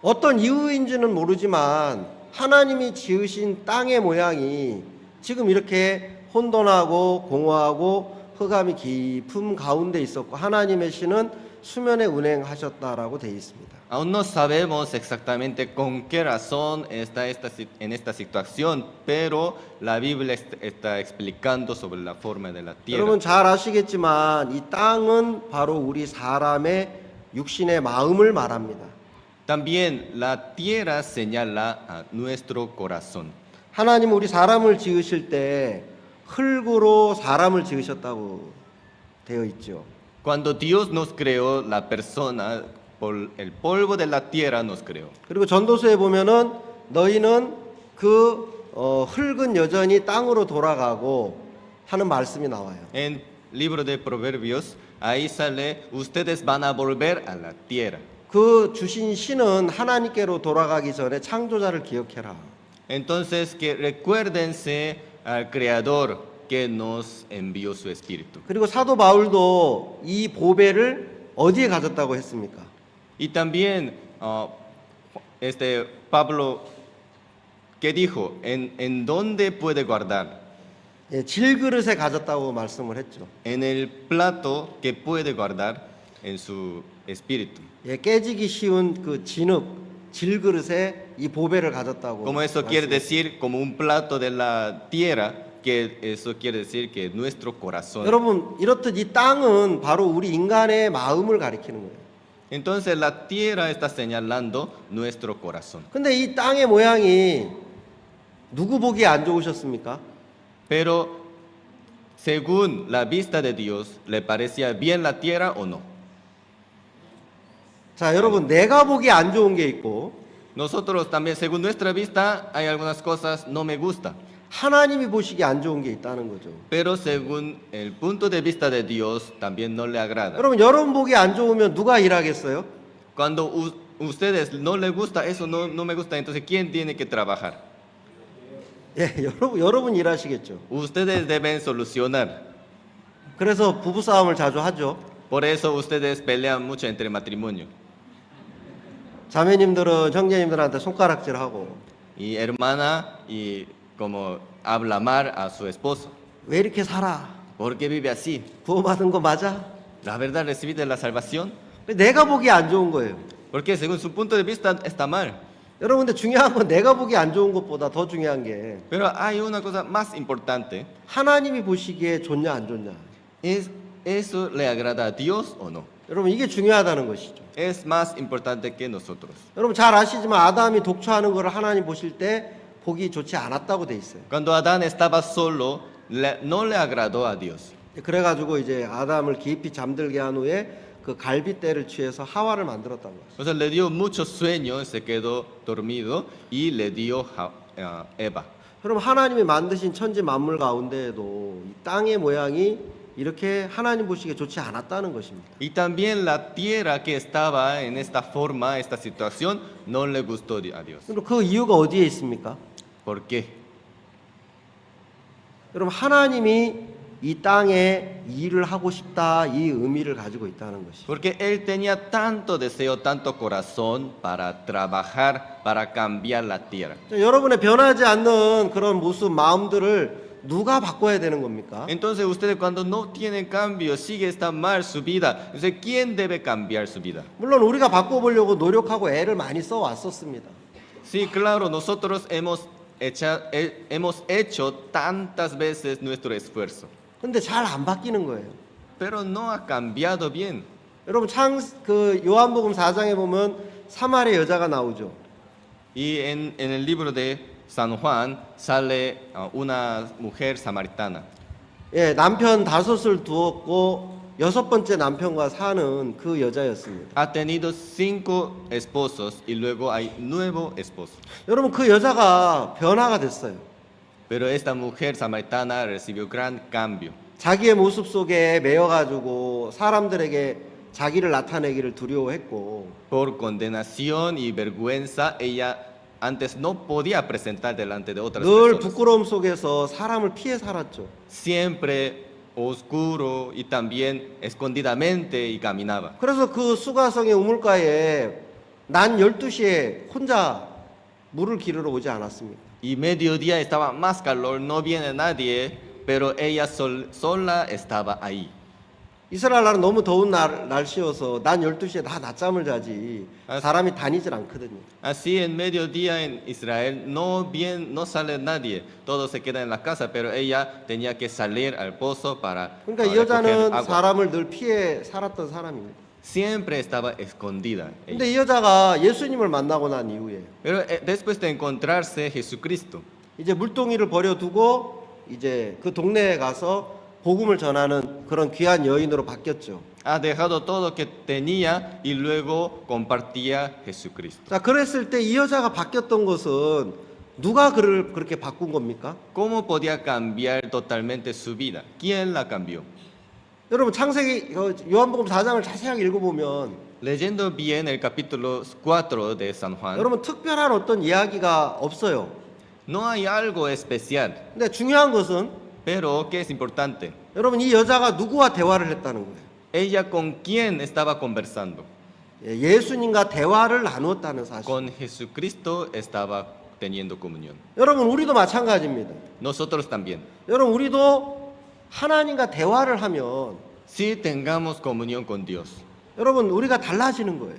어떤 이유인지는 모르지만 하나님이 지으신 땅의 모양이 지금 이렇게 혼돈하고 공허하고 흑암이 깊음 가운데 있었고 하나님의 신은 수면에 운행하셨다라고 되어 있습니다. Aún no sabemos exactamente con qué razón está en esta situación, pero la Biblia está explicando sobre la forma de la tierra. 여러분 잘 아시겠지만 이 땅은 바로 우리 사람의 육신의 마음을 말합니다. También la tierra señala a nuestro corazón. 하나님은 우리 사람을 지으실 때 흙으로 사람을 지으셨다고 되어 있죠. Cuando Dios nos creó, la persona, por el polvo de la tierra nos creó. 그리고 전도서에 보면은 너희는 그 흙은 여전히 땅으로 돌아가고 하는 말씀이 나와요. En libro de Proverbios, ahí sale, ustedes van a volver a la tierra. 그 주신 신은 하나님께로 돌아가기 전에 창조자를 기억해라. Entonces, que recuérdense al Creador que nos envió su Espíritu. 그리고 사도 바울도 이 보배를 어디에 가졌다고 했습니까? Y también Pablo, ¿qué dijo? ¿En dónde puede guardar? 예, 질그릇에 가졌다고 말씀을 했죠. En el plato que puede guardar en su espíritu. 예, 깨지기 쉬운 그 진흙, 질그릇에 이 보배를 가졌다고. Como eso quiere 말씀했습니다. decir, como un plato de la tierra, que eso quiere decir que nuestro corazón. 여러분 이렇듯 이 땅은 바로 우리 인간의 마음을 가리키는 거예요. Entonces la tierra está señalando nuestro corazón. 근데 이 땅의 모양이 누구 보기에 안 좋으셨습니까? Pero según la vista de Dios, ¿le parecía bien la tierra o no? 자, 여러분 내가 보기에 안 좋은 게 있고 Nosotros también, según nuestra vista, hay algunas cosas no me gusta. 하나님이 보시기에 안 좋은 게 있다는 거죠. Pero según el punto de vista de Dios, también no le agrada. 여러분 보기에 안 좋으면 누가 일하겠어요? Cuando ustedes no les gusta, eso no me gusta, entonces ¿quién tiene que trabajar? 예, 여러분 일하시겠죠. Ustedes deben solucionar. 그래서 부부 싸움을 자주 하죠. Por eso ustedes pelean mucho entre matrimonio. 자매님들은 형제님들한테 손가락질하고 Y hermana, y como habla mal a su esposo. 왜 이렇게 살아? ¿Por qué vive así? 구원받은 거 맞아? ¿La verdad recibiste la salvación? 내가 보기에 안 좋은 거예요. Porque según su punto de vista está mal. 여러분 근데 중요한 건 내가 보기에 안 좋은 것보다 더 중요한 게 Pero hay una cosa más importante. 하나님이 보시기에 좋냐 안 좋냐. ¿Es eso le agrada a Dios o no? 여러분 이게 중요하다는 것이죠. Es más importante que nosotros. 여러분 잘 아시지만 아담이 독초하는 것을 하나님 보실 때 보기 좋지 않았다고 돼 있어요. Cuando Adán estaba solo, no le agradó a Dios. 그래가지고 이제 아담을 깊이 잠들게 한 후에 그 갈빗대를 취해서 하와를 만들었다고 했어요. O sea, le dio mucho sueño, se quedó dormido y le dio Eva. 그럼 하나님이 만드신 천지 만물 가운데에도 이 땅의 모양이 이렇게 하나님 보시기에 좋지 않았다는 것입니다. Y también la tierra que estaba en esta forma, esta situación, no le gustó a Dios. 그럼 그 이유가 어디에 있습니까? ¿Por qué? 여러분 하나님이 이 땅에 일을 하고 싶다 이 의미를 가지고 있다는 것이. Porque él tenía tanto deseo, tanto corazón para trabajar, para cambiar la tierra. 여러분의 변하지 않는 그런 모습, 마음들을 누가 바꿔야 되는 겁니까? Entonces ustedes cuando no tienen cambio, sigue está mal su vida. Entonces, ¿quién debe cambiar su vida? 물론 우리가 바꿔보려고 노력하고 애를 많이 써왔었습니다. Sí, claro, nosotros hemos hecho tantas veces nuestro esfuerzo, 근데 잘 안 바뀌는 거예요. pero no ha cambiado bien. 여러분 그 요한복음 4장에 보면 사마리아 여자가 나오죠. Y en el libro de San Juan sale una mujer samaritana. 예, 남편 5을 두었고 6번째 남편과 사는 그 여자였습니다. Ha tenido 5 esposos y luego hay nuevo esposo. 여러분 그 여자가 변화가 됐어요. Pero esta mujer samaritana recibió gran cambio. 자기의 모습 속에 매여가지고 사람들에게 자기를 나타내기를 두려워했고 Por condenación y vergüenza, ella antes no podía presentar delante de otras 늘 personas. 부끄러움 속에서 사람을 피해 살았죠. Siempre oscuro y también escondidamente y caminaba. 그래서 그 수가성의 우물가에 난 12시에 혼자 물을 기르러 오지 않았습니까? Y mediodía estaba más calor, no viene nadie, pero ella sola estaba ahí. 이스라엘 나라는 너무 더운 날씨여서 난 12시에 다 낮잠을 자지 사람이 다니질 않거든요. Así en mediodía en Israel no sale nadie, todos se quedan en la casa, pero ella tenía que salir al pozo para 그러니까 이 recoger 여자는 agua. 사람을 늘 피해 살았던 사람입니다. Siempre estaba escondida. ella. 근데 이 여자가 예수님을 만나고 난 이후에 Pero después de encontrarse Jesucristo, 이제 물동이를 버려두고 이제 그 동네에 가서 복음을 전하는 그런 귀한 여인으로 바뀌었죠. ha dejado todo que tenía y luego compartía Jesucristo. 자, 그랬을 때 이 여자가 바뀌었던 것은 누가 그를 그렇게 바꾼 겁니까? ¿Cómo podía cambiar totalmente su vida? ¿Quién la cambió? 여러분 창세기 요한복음 4장을 자세하게 읽어보면 Leyendo bien el capítulo 4 de San Juan, 여러분 특별한 어떤 이야기가 없어요. no hay algo especial, 근데 중요한 것은 pero ¿qué es importante? 여러분 이 여자가 누구와 대화를 했다는 거예요. Ella con quién estaba conversando. 예수님과 대화를 나누었다는 사실. Con Jesucristo estaba teniendo comunión. 여러분 우리도 마찬가지입니다. Nosotros también. 여러분 우리도 하나님과 대화를 하면 Si tengamos comunión con Dios, 여러분 우리가 달라지는 거예요.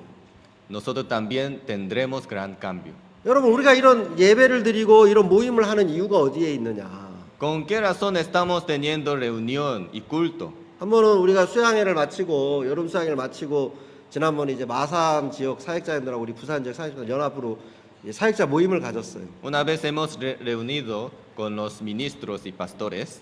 nosotros también tendremos gran cambio. 여러분, 우리가 이런 예배를 드리고 이런 모임을 하는 이유가 어디에 있느냐? ¿Con qué razón estamos teniendo reunión y culto? 한 번은 우리가 수양회를 마치고 여름 수양회를 마치고 지난번에 이제 마산 지역 사역자님들하고 우리 부산 지역 사역자들 연합으로 사역자 모임을 가졌어요. Una vez hemos reunido con los ministros y pastores,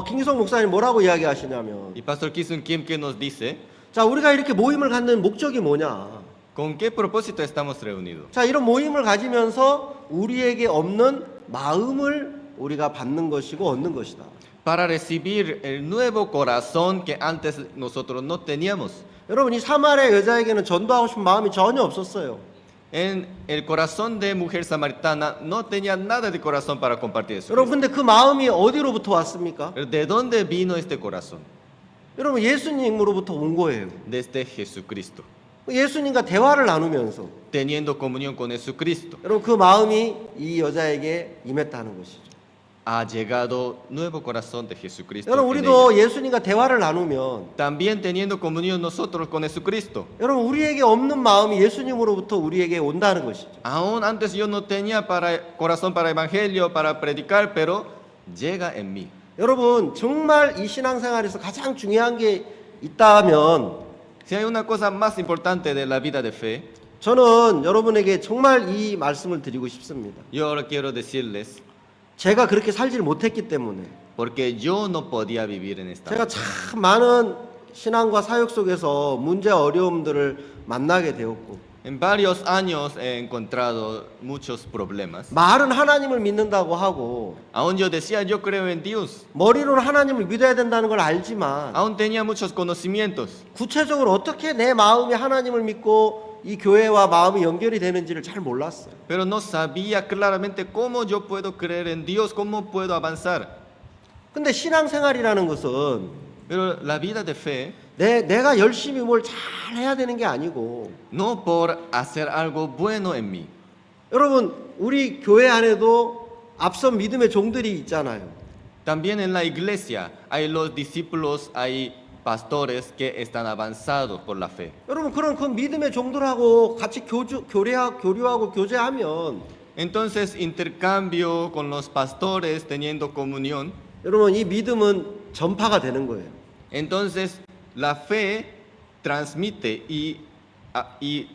김기성 목사님 뭐라고 이야기하시냐면, y Pastor Kisun Kim que nos dice, 자, 우리가 이렇게 모임을 갖는 목적이 뭐냐? ¿con qué propósito estamos reunidos? 자, 이런 모임을 가지면서 우리에게 없는 마음을 우리가 받는 것이고 얻는 것이다. Para recibir el nuevo corazón que antes nosotros no teníamos. 여러분, 이 사마리아 여자에게는 전도하고 싶은 마음이 전혀 없었어요. En el corazón de mujer samaritana no tenía nada de corazón para compartir eso. 여러분, 근데 그 마음이 어디로부터 왔습니까? Pero ¿de dónde vino este corazón? 여러분, 예수님으로부터 온 거예요. Desde Jesucristo. 예수님과 대화를 나누면서 Teniendo comunión con Jesucristo, 여러분, 그 마음이 이 여자에게 임했다는 것이죠. ha llegado nuevo corazón de Jesucristo. 여러분, en 우리도 ella. 예수님과 대화를 나누면 También teniendo comunión nosotros con Jesucristo. 여러분, 우리에게 없는 마음이 예수님으로부터 우리에게 온다는 것이죠. Aún antes yo no tenía corazón para evangelio, para predicar, pero llega en mí. 여러분, 정말 이 신앙생활에서 가장 중요한 게 있다면 Si hay una cosa más importante de la vida de fe, 저는 여러분에게 정말 이 말씀을 드리고 싶습니다. yo ahora quiero decirles, 제가 그렇게 살지를 못했기 때문에 porque yo no podía vivir en esta 제가 vida. 참 많은 신앙과 사역 속에서 문제 어려움들을 만나게 되었고 En varios años he encontrado muchos problemas. 말은 하나님을 믿는다고 하고 Aún yo decía, yo creo en Dios. 머리로는 하나님을 믿어야 된다는 걸 알지만 Aún tenía muchos conocimientos. 구체적으로 어떻게 내 마음이 하나님을 믿고 이 교회와 마음이 연결이 되는지를 잘 몰랐어요. Pero no sabía claramente cómo yo puedo creer en Dios, cómo puedo avanzar. 근데 신앙생활이라는 것은 Pero la vida de fe, 내가 열심히 뭘 잘 해야 되는 게 아니고 no por hacer algo bueno en mí. 여러분, 우리 교회 안에도 앞선 믿음의 종들이 있잖아요. También en la iglesia hay los discípulos, hay pastores que están avanzados por la fe. 여러분, 그런 그 믿음의 종들하고 같이 교류하고 교제하면 Entonces, intercambio con los pastores, teniendo comunión, 여러분, 이 믿음은 전파가 되는 거예요. entonces la fe transmite y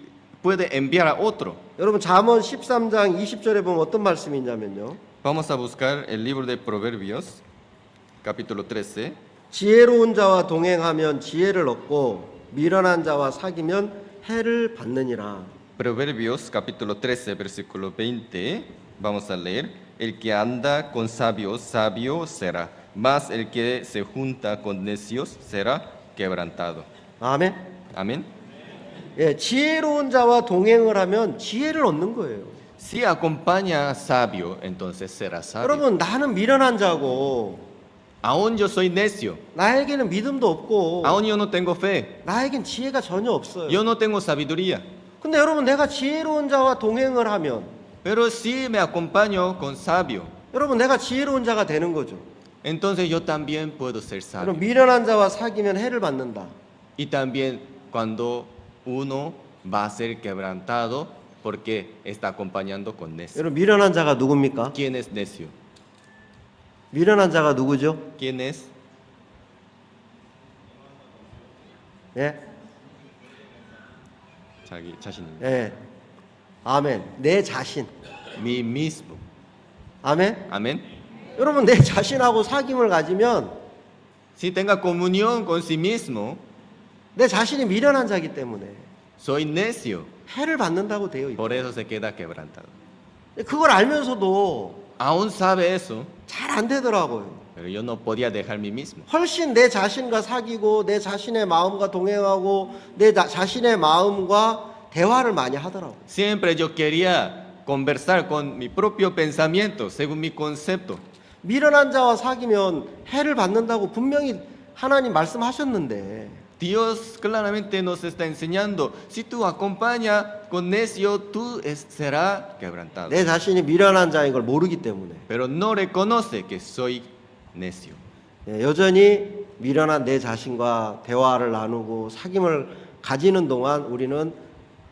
puede enviar a otro. 여러분, 잠언 13장 20절에 보면 어떤 말씀이 있냐면요. Vamos a buscar el libro de Proverbios, capítulo 13. 지혜로운 자와 동행하면 지혜를 얻고 미련한 자와 사귀면 해를 받느니라. Proverbios, capítulo 13, versículo 20. Vamos a leer. El que anda con sabios, sabio será, mas el que se junta con necios será quebrantado. 아멘. Amén. 예, 지혜로운 자와 동행을 하면 지혜를 얻는 거예요. Si acompaña a sabio, entonces será sabio. 여러분, 나는 미련한 자고 Aún yo soy necio, 나에게는 믿음도 없고 aún yo no tengo fe, 나에겐 지혜가 전혀 없어요. yo no tengo sabiduría. 근데 여러분, 내가 지혜로운 자와 동행을 하면 Pero si me acompaño con sabio, 여러분, 내가 지혜로운 자가 되는 거죠. entonces yo también puedo ser sabio. 여러분, 미련한 자와 사귀면 해를 받는다. Y también cuando uno va a ser quebrantado porque está acompañando con necio. 여러분, 미련한 자가 누굽니까? ¿Quién es necio? 미련한 자가 누구죠? ¿Quién es? 예, 자기 자신. 예, 아멘. 내 자신. Mi mismo. 아멘. Amén. 여러분, 내 자신하고 사귐을 가지면 Si tenga comunión con sí mismo, 내 자신이 미련한 자이기 때문에 soy necio. 해를 받는다고 되어 있고, Por eso se queda quebrantado. 그걸 알면서도 Aún sabe eso, 잘 안 되더라고요. pero yo no podía dejar mí mismo. 훨씬 내 자신과 사귀고 내 자신의 마음과 동행하고 내 자신의 마음과 대화를 많이 하더라고요. Siempre yo quería conversar con mi propio pensamiento, según mi concepto. 미련한 자와 사귀면 해를 받는다고 분명히 하나님 말씀하셨는데 Dios claramente nos está enseñando, si tú acompañas con necio, tú serás quebrantado. 내 자신이 미련한 자인 걸 모르기 때문에 Pero no reconoce que soy necio. 여전히 미련한 내 자신과 대화를 나누고 사귐을 가지는 동안 우리는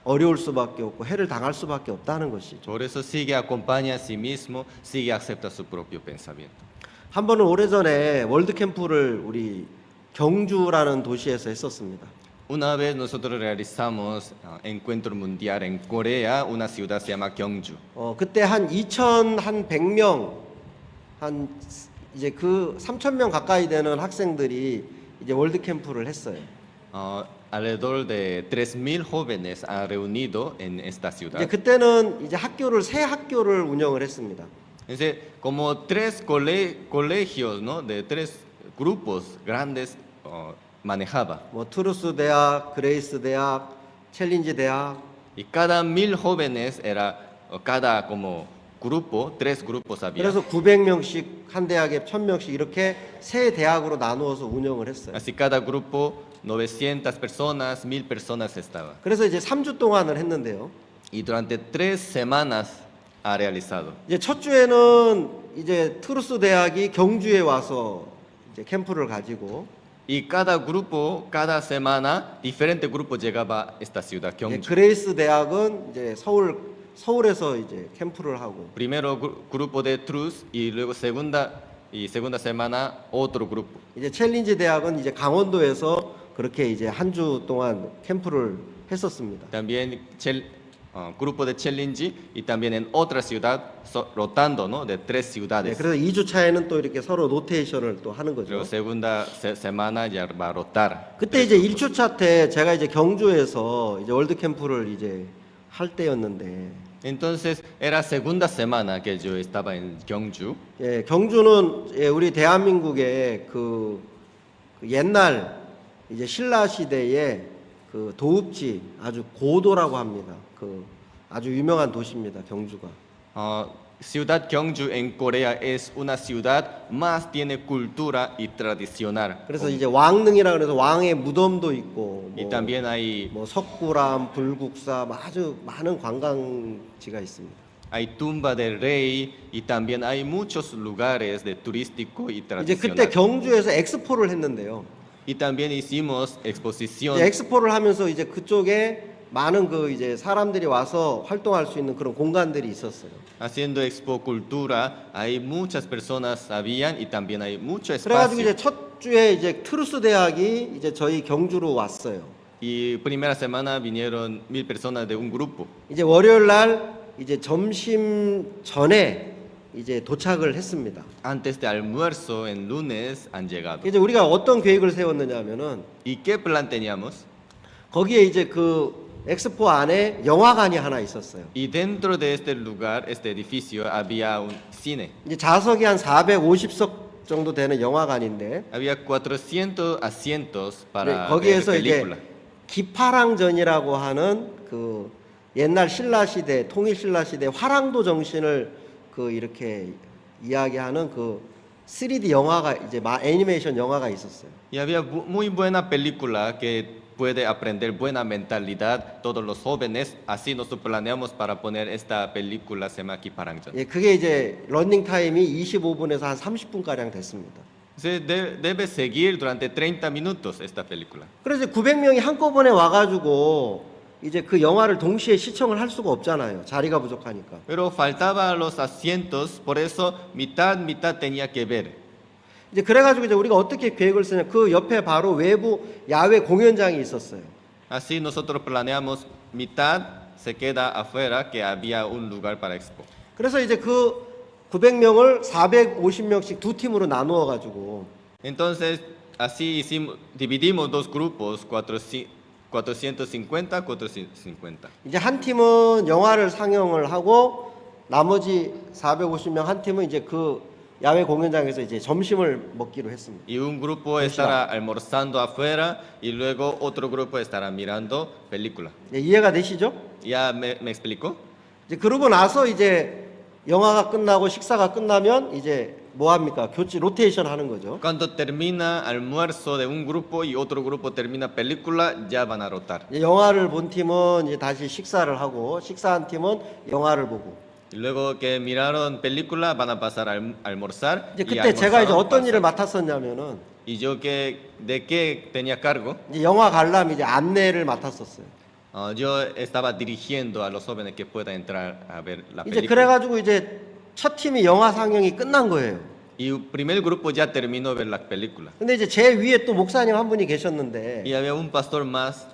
어려울 수밖에 없고 해를 당할 수밖에 없다는 것이죠. Por eso sigue, acompaña a sí mismo, sigue, acepta su propio pensamiento. 한 번은 오래전에 월드 캠프를 우리 경주라는 도시에서 했었습니다. Una vez nosotros realizamos encuentro mundial en Corea, una ciudad se llama Gyeongju. 그때 한 2,100명 한 이제 그 3,000명 가까이 되는 학생들이 이제 월드 캠프를 했어요. Alrededor de 3.000 jóvenes han reunido en esta 이제 ciudad. 그때는 이제 세 학교를 운영을 했습니다. Entonces, como tres colegios, ¿no? De tres grupos grandes manejaba. 뭐 트루스 대학, 그레이스 대학, 챌린지 대학. Y cada 1.000 jóvenes era, cada como grupo, tres grupos había. 그래서 900명씩 한 대학에 1,000명씩 이렇게 세 대학으로 나누어서 운영을 했어요. Así cada grupo 900 personas, 1.000 personas estaban. 그래서 이제 3주 동안을 했는데요. Y durante 3 semanas ha realizado. 이제 첫 주에는 이제 트루스 대학이 경주에 와서 이제 캠프를 가지고 Y cada grupo, cada semana, diferente grupo llegaba a esta ciudad, 이제 Gyeongju. 그레이스 대학은 이제 서울에서 이제 캠프를 하고 Primero grupo de Trus y luego segunda semana otro grupo. 이제 챌린지 대학은 이제 강원도에서 그렇게 이제 한 주 동안 캠프를 했었습니다. También grupo de Challenge y también en otra ciudad rotando, ¿no? De 3 네, ciudades. 그래서 2주 차에는 또 이렇게 서로 로테이션을 또 하는 거죠. Luego segunda semana ya va a rotar. 그때 이제 1주차 때 제가 이제 경주에서 이제 월드 캠프를 이제 할 때였는데 Entonces era segunda semana que yo estaba en Gyeongju. 예, 경주는 예, 우리 대한민국의 그 옛날 이제 신라 시대의 그 도읍지 아주 고도라고 합니다. 그 아주 유명한 도시입니다. 경주가. Ciudad Gyeongju en Corea es una ciudad más tiene cultura y tradicional. 그래서 이제 왕릉이라 그래서 왕의 무덤도 있고 Y también hay 뭐 석굴암, 불국사 아주 많은 관광지가 있습니다. hay tumba del rey y también hay muchos lugares de turístico y 이제 그때 tradicional. 경주에서 엑스포를 했는데요. Y también hicimos exposición. 이제 엑스포를 하면서 이제 그쪽에 많은 그 이제 사람들이 와서 활동할 수 있는 그런 공간들이 있었어요. Haciendo expo cultura, hay muchas personas habían y también hay mucho 그래가지고 espacio. 이제 첫 주에 이제 트루스 대학이 이제 저희 경주로 왔어요. Y primera semana vinieron 1.000 personas de un grupo. 이제 월요일 날 이제 점심 전에 이제 도착을 했습니다. Antes de almuerzo, en lunes, han llegado. 이제 우리가 어떤 계획을 세웠느냐면은 ¿Y qué plan teníamos? 거기에 이제 그 엑스포 안에 영화관이 하나 있었어요. Y dentro de este lugar, este edificio, había un cine. 이제 좌석이 한 450석 정도 되는 영화관인데 Había 400 asientos para ver 거기에서 이제 película. 기파랑전이라고 하는 그 옛날 신라 시대, 통일 신라 시대 화랑도 정신을 그 이렇게 이야기하는 그 3D 영화가 이제 애니메이션 영화가 있었어요. Y había muy buena película que puede aprender buena mentalidad todos los jóvenes. Así nosotros planeamos para poner esta película, se llama Kiparangjan. 예, 그게 이제 러닝 타임이 25분에서 한 30분 가량 됐습니다. Se debe seguir durante 30 minutos esta película. 그래서 900명이 한꺼번에 와가지고 이제 그 영화를 동시에 시청을 할 수가 없잖아요. 자리가 부족하니까. Pero faltaban los asientos, por eso mitad tenía que ver. 이제 그래가지고 이제 우리가 어떻게 계획을 쓰냐. 그 옆에 바로 외부 야외 공연장이 있었어요. Así nosotros planeamos mitad se queda afuera, que había un lugar para expo. 그래서 이제 그 900명을 450명씩 두 팀으로 나누어 가지고 Entonces, así hicimos, dividimos dos grupos, 450, 450. 이제 한 팀은 영화를 상영을 하고 나머지 450명 한 팀은 이제 그 야외 공연장에서 이제 점심을 먹기로 했습니다. Y un grupo estará almorzando afuera y luego otro grupo estará mirando película. 네, 이해가 되시죠? ¿Ya me explico? 이제 그러고 나서 이제 영화가 끝나고 식사가 끝나면 이제 뭐 합니까? 로테이션 하는 거죠. Cuando termina almuerzo de un grupo y otro grupo termina película, ya van a rotar. 이제 영화를 본 팀은 이제 다시 식사를 하고 식사한 팀은 영화를 보고. Y luego que miraron película van a pasar a almorzar. 이제 y 그때 제가 이제 almorzaron, 어떤 일을 pasar. 맡았었냐면은 Y yo de qué tenía cargo. 이제 영화 관람 이제 안내를 맡았었어요. Yo estaba dirigiendo a los jóvenes que puedan entrar a ver la 이제 película. 그래가지고 이제 첫 팀이 영화 상영이 끝난 거예요. Y el primer grupo ya terminó de ver la película. 근데 이제 제 위에 또 목사님 한 분이 계셨는데 Y había un pastor más,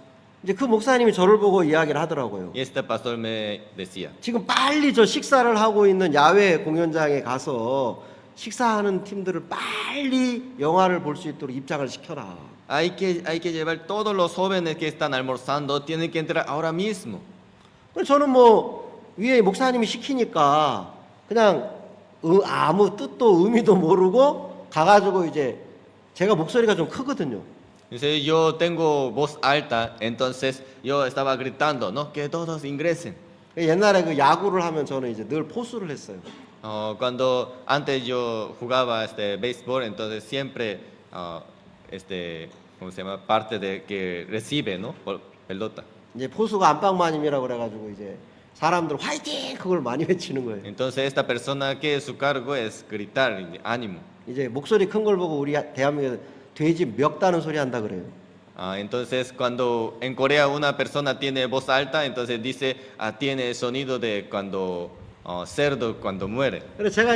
이제 그 목사님이 저를 보고 이야기를 하더라고요. y este pastor me decía, 지금 빨리 저 식사를 하고 있는 야외 공연장에 가서 식사하는 팀들을 빨리 영화를 볼 수 있도록 입장을 시켜라. hay que llevar todos los jóvenes que están almorzando, tienen que entrar ahora mismo. 그래서 저는 뭐 위에 목사님이 시키니까 그냥 아무 뜻도 의미도 모르고 가가지고 이제 제가 목소리가 좀 크거든요. Dice, yo tengo voz alta, entonces yo estaba gritando, ¿no? Que todos ingresen. 옛날에 그 야구를 하면 저는 이제 늘 포수를 했어요. Cuando antes yo jugaba béisbol, entonces siempre ¿cómo se llama? Parte de que recibe, ¿no? Pelota. 이제 포수가 안방마님이라고 그래가지고 이제 사람들 화이팅 그걸 많이 외치는 거예요. Entonces esta persona que su cargo es gritar, ánimo. 이제 목소리 큰 걸 보고 우리 대한민국에서 돼지 멱다는 소리 한다 그래요. Entonces cuando en Corea una persona tiene voz alta, entonces dice, tiene el sonido de cuando cerdo cuando muere. 그래서 제가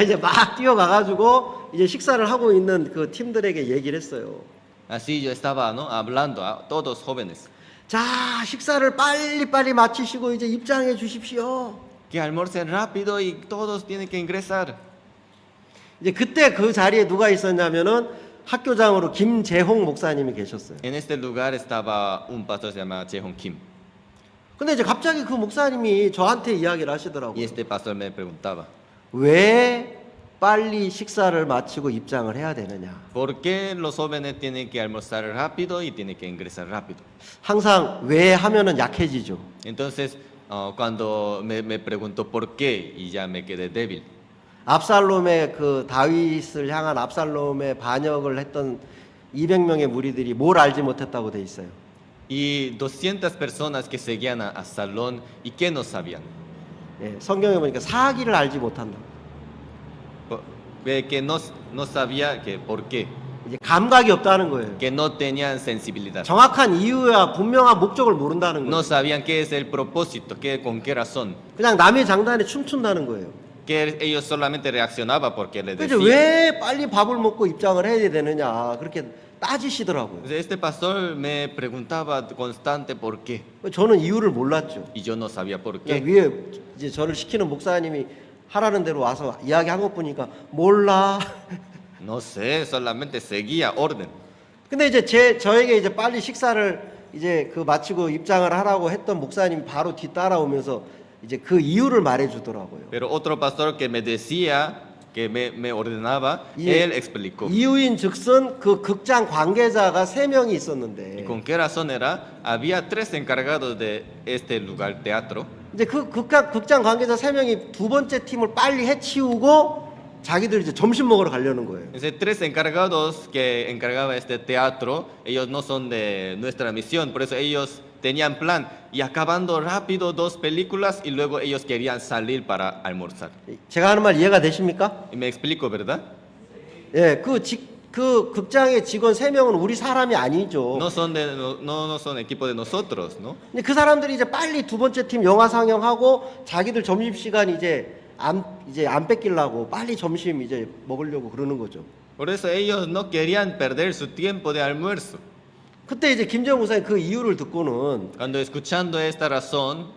이제 막 뛰어가가지고 이제 식사를 하고 있는 그 팀들에게 얘기를 했어요. Así yo estaba, ¿no? Hablando a todos jóvenes. 자, 식사를 빨리 마치시고 이제 입장해 주십시오. Que almorcen rápido y todos tienen que ingresar. 이제 그때 그 자리에 누가 있었냐면은 학교장으로 김재홍 목사님이 계셨어요. En este lugar estaba un pastor se llama Jae-hong Kim. 근데 이제 갑자기 그 목사님이 저한테 이야기를 하시더라고요. Y este pastor me preguntaba, 왜 빨리 식사를 마치고 입장을 해야 되느냐? ¿por qué los jóvenes tienen que almorzar rápido y tienen que ingresar rápido? 항상 왜 하면은 약해지죠. Entonces, cuando me preguntó por qué y ya me quedé débil. 압살롬의 그 다윗을 향한 압살롬의 반역을 했던 200명의 무리들이 뭘 알지 못했다고 돼 있어요. Y 200 personas que seguían a Salón y que no sabían. 예, 성경에 보니까 사기를 알지 못한다. Que no sabía que por qué. 이제 감각이 없다는 거예요. Que no tenían sensibilidad. 정확한 이유야 분명한 목적을 모른다는 No 거예요. sabían qué es el propósito, con qué razón. 그냥 남의 장단에 춤춘다는 거예요. Que ellos solamente reaccionaban porque les 그래서 decían. 왜 빨리 밥을 먹고 입장을 해야 되느냐 그렇게 따지시더라고요. Este pastor me preguntaba constante por qué. 저는 이유를 몰랐죠. Y yo no sabía por 그냥 qué. 위에 이제 저를 시키는 목사님이 하라는 대로 와서 이야기한 것 보니까 몰라. No sé, solamente seguía orden. 근데 이제 저에게 이제 빨리 식사를 이제 그 마치고 입장을 하라고 했던 목사님이 바로 뒤 따라오면서 이제 그 이유를 말해주더라고요. Pero otro pastor que me decía, que me ordenaba, 예, él explicó. 이유인즉슨 그 극장 관계자가 3명이 ¿Y 있었는데 con qué razón era? Había 3 encargados de este lugar, teatro. 이제 그 극장 관계자 3명이 두 번째 팀을 빨리 해치우고 자기들 이제 점심 먹으러 가려는 거예요. Ese 3 encargados que encargaba este teatro, ellos no son de nuestra misión, por eso ellos tenían plan y acabando rápido 2 películas y luego ellos querían salir para almorzar. 제가 하는 말 이해가 되십니까? Y me explico, ¿verdad? 예, 그 극장의 직원 3명은 우리 사람이 아니죠. No son equipo de nosotros, ¿no? 근데 그 사람들이 이제 빨리 두 번째 팀 영화 상영하고 자기들 점심 시간 이제 안 뺏기려고 빨리 점심 이제 먹으려고 그러는 거죠. Por eso ellos no querían perder su tiempo de almuerzo. 그때 이제 김재훈 목사님 그 이유를 듣고는 Cuando escuchando esta razón,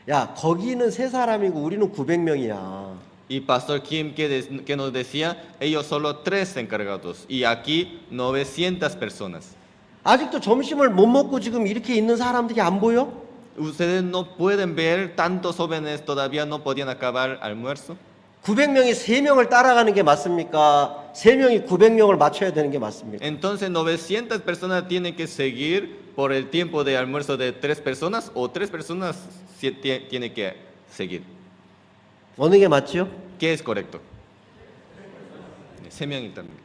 야 거기는 3사람이고 우리는 900명이야. y Pastor Kim que nos decía, ellos solo 3 encargados y aquí 900 personas. 아직도 점심을 못 먹고 지금 이렇게 있는 사람들이 안 보여? ¿Ustedes no pueden ver tantos jóvenes todavía no podían acabar almuerzo? 900명이 3명을 따라가는 게 맞습니까? 3명이 900명을 맞춰야 되는 게 맞습니까? Entonces 900 personas tienen que seguir por el tiempo de almuerzo de 3 personas o 3 personas tienen que seguir. 어느 게 맞지요? ¿Qué es correcto? 3명이 también.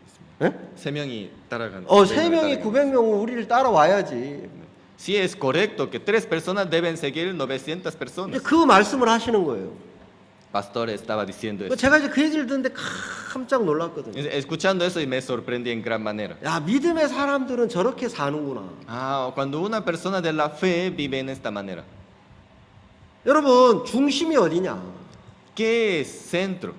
예? 3명이 따라가는. 3명이 900명은 우리를 따라와야지. Sí es correcto que 3 personas deben seguir 900 이제 personas. 그 말씀을 하시는 거예요. pastor estaba diciendo eso. 제가 이제 그 얘기를 듣는데 깜짝 놀랐거든요. Escuchando eso y me sorprendí en gran manera. 야, 믿음의 사람들은 저렇게 사는구나. Ah, cuando una persona de la fe vive en esta manera. 여러분, 중심이 어디냐? ¿Qué es centro?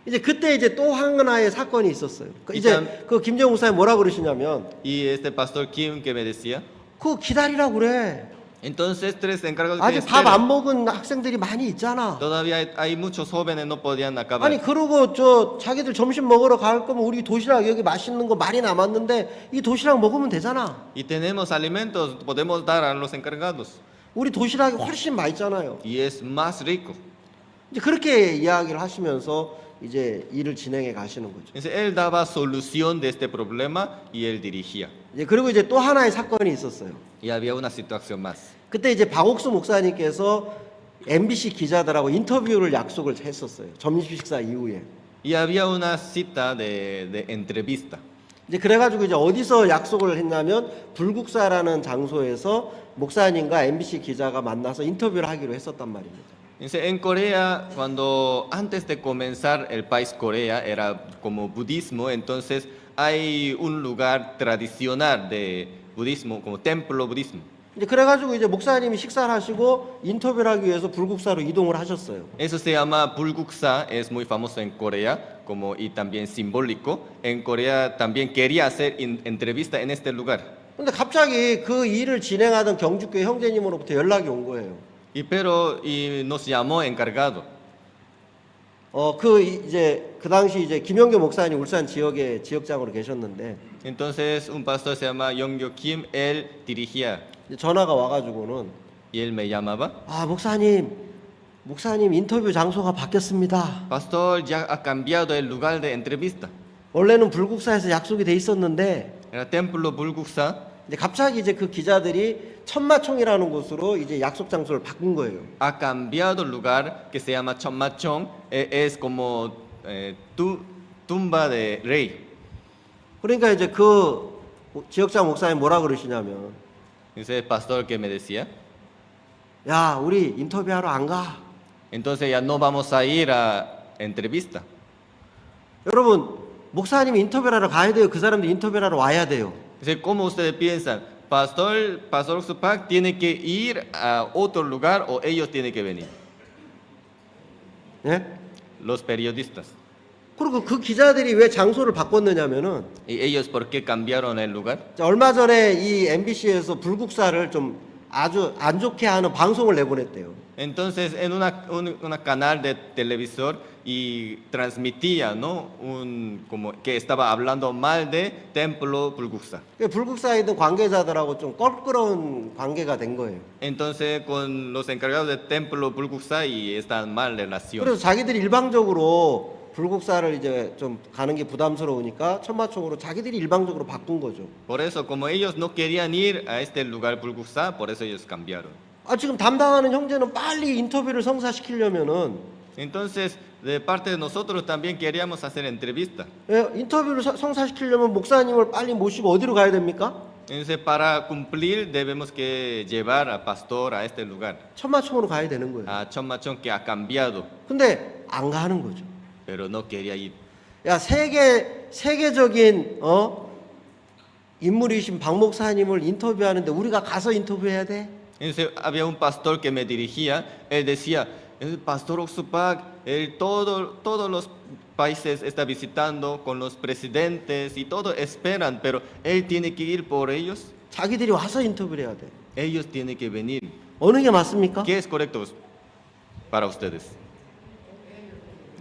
이제 그때 이제 또 하나의 사건이 있었어요. 이제 일단- 그 김정우 목사님 뭐라 그러시냐면 Y este pastor Kim que me decía, 그거 기다리라고 그래. entonces tres encargados que 아직 밥 esperen. 안 먹은 학생들이 많이 있잖아. Todavía hay muchos jóvenes no podían acabar. 아니 그러고 저 자기들 점심 먹으러 갈 거면 우리 도시락 여기 맛있는 거 많이 남았는데 이 도시락 먹으면 되잖아. Y tenemos alimentos, podemos dar a los encargados. 우리 도시락이 훨씬 맛있잖아요. Y es más rico. 이제 그렇게 이야기를 하시면서 이제 일을 진행해 가시는 거죠. Entonces, él daba solución de este problema y él dirigía. 이제 그리고 이제 또 하나의 사건이 있었어요. Y había una situación más. 그때 이제 박옥수 목사님께서 MBC 기자들하고 인터뷰를 약속을 했었어요. 점심 식사 이후에. Y había una cita de entrevista. 이제 그래가지고 이제 어디서 약속을 했냐면 불국사라는 장소에서 목사님과 MBC 기자가 만나서 인터뷰를 하기로 했었단 말입니다. Entonces, en Corea, cuando antes de comenzar el país Corea era como budismo, entonces hay un lugar tradicional de budismo, como templo budismo. 이제 그래가지고 이제 목사님이 식사를 하시고 인터뷰를 하기 위해서 불국사로 이동을 하셨어요. Eso se llama Bulguksa, es muy famoso en Corea como, y también simbólico. En Corea también quería hacer entrevista en este lugar. 근데 갑자기 그 일을 진행하던 경주교회 형제님으로부터 연락이 온 거예요. Y nos llamó encargado. 그 당시 이제 김영교 목사님 울산 지역의 지역장으로 계셨는데 Entonces un pastor se llama Yongyo Kim, él dirigía 이제 전화가 와가지고는 y él me llamaba. 아 목사님 인터뷰 장소가 바뀌었습니다. Pastor, ya ha cambiado el lugar de entrevista. 원래는 불국사에서 약속이 돼 있었는데 Era templo Bulguksa. 이제 갑자기 이제 그 기자들이 천마총이라는 곳으로 이제 약속 장소를 바꾼 거예요. Ha cambiado el lugar que se llama Chonmachon, es como tumba de rey. 그러니까 이제 그 지역장 목사님 뭐라 그러시냐면 Ese pastor que me decía, 야 우리 인터뷰하러 안 가. entonces ya no vamos a ir a entrevista. 여러분 목사님이 인터뷰를 하러 가야 돼요. 그 사람들 인터뷰를 하러 와야 돼요. Entonces, ¿cómo ustedes piensan? Pastor Supak tiene que ir a otro lugar o ellos tienen que venir? 예? Los periodistas. 그리고 그 기자들이 왜 장소를 바꿨느냐면은 ¿Y ellos por qué cambiaron el lugar? 얼마 전에 이 MBC에서 불국사를 좀 아주 안 좋게 하는 방송을 내보냈대요. Entonces, en una canal de televisor y transmitía, ¿no? Como que estaba hablando mal de Templo Bulguksa. 불국사에 있는 관계자들하고 좀 껄끄러운 관계가 된 거예요. Entonces, con los encargados de Templo Bulguksa y están mal relación. 그래서 자기들이 일방적으로 불국사를 이제 좀 가는 게 부담스러우니까 천마총으로 자기들이 일방적으로 바꾼 거죠. Por eso, como ellos no querían ir a este lugar Bulguksa, por eso ellos cambiaron. 지금 담당하는 형제는 빨리 인터뷰를 성사시키려면은 Entonces, de parte de nosotros también queríamos hacer entrevista. 인터뷰를 성사시키려면 목사님을 빨리 모시고 어디로 가야 됩니까? Entonces, para cumplir debemos que llevar a pastor a este lugar, 천마총으로 가야 되는 거예요. a Chonmachon que ha cambiado, 근데 안 가는 거죠. pero no quería ir. 야 세계적인 인물이신 박 목사님을 인터뷰하는데 우리가 가서 인터뷰해야 돼? Entonces, había un pastor que me dirigía, él decía, el pastor Oxupac, él todos los países está visitando con los presidentes y todos esperan, pero él tiene que ir por ellos. 자기들이 와서 인터뷰를 해야 돼. Ellos tienen que venir. 어느 게 맞습니까? ¿Qué es correcto para ustedes?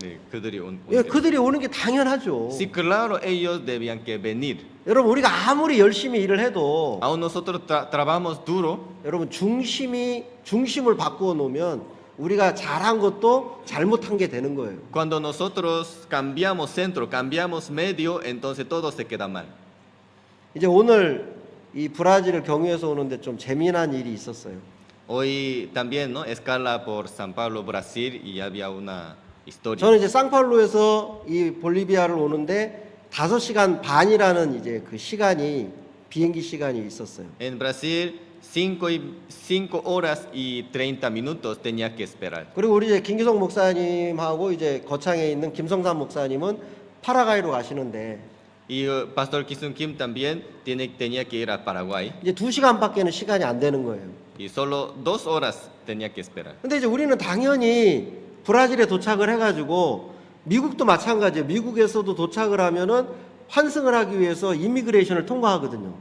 네, 그들이 그들이 오는 게 당연하죠. Sí, claro, ellos debían que venir. 여러분 우리가 아무리 열심히 일을 해도 Aún nosotros trabajamos duro, 여러분 중심을 바꾸어 놓으면 우리가 잘한 것도 잘못한 게 되는 거예요. cuando nosotros cambiamos centro, cambiamos medio, entonces todo se queda mal. 이제 오늘 이 브라질을 경유해서 오는데 좀 재미난 일이 있었어요. Hoy también, ¿no? Escala por San Pablo, Brasil, y había una historia. 저는 이제 상파울루에서 이 볼리비아를 오는데 5시간 반이라는 이제 그 시간이 비행기 시간이 있었어요. En Brasil 5 horas y 30 minutos tenía que esperar. 그리고 우리 이제 김기성 목사님하고 이제 거창에 있는 김성삼 목사님은 파라과이로 가시는데 Y Pastor Kisung Kim también tenía que ir a Paraguay 이제 2시간밖에는 시간이 안 되는 거예요. y solo 2 horas tenía que esperar. 근데 이제 우리는 당연히 브라질에 도착을 해가지고 미국도 마찬가지예요. 미국에서도 도착을 하면은 환승을 하기 위해서 이미그레이션을 통과하거든요.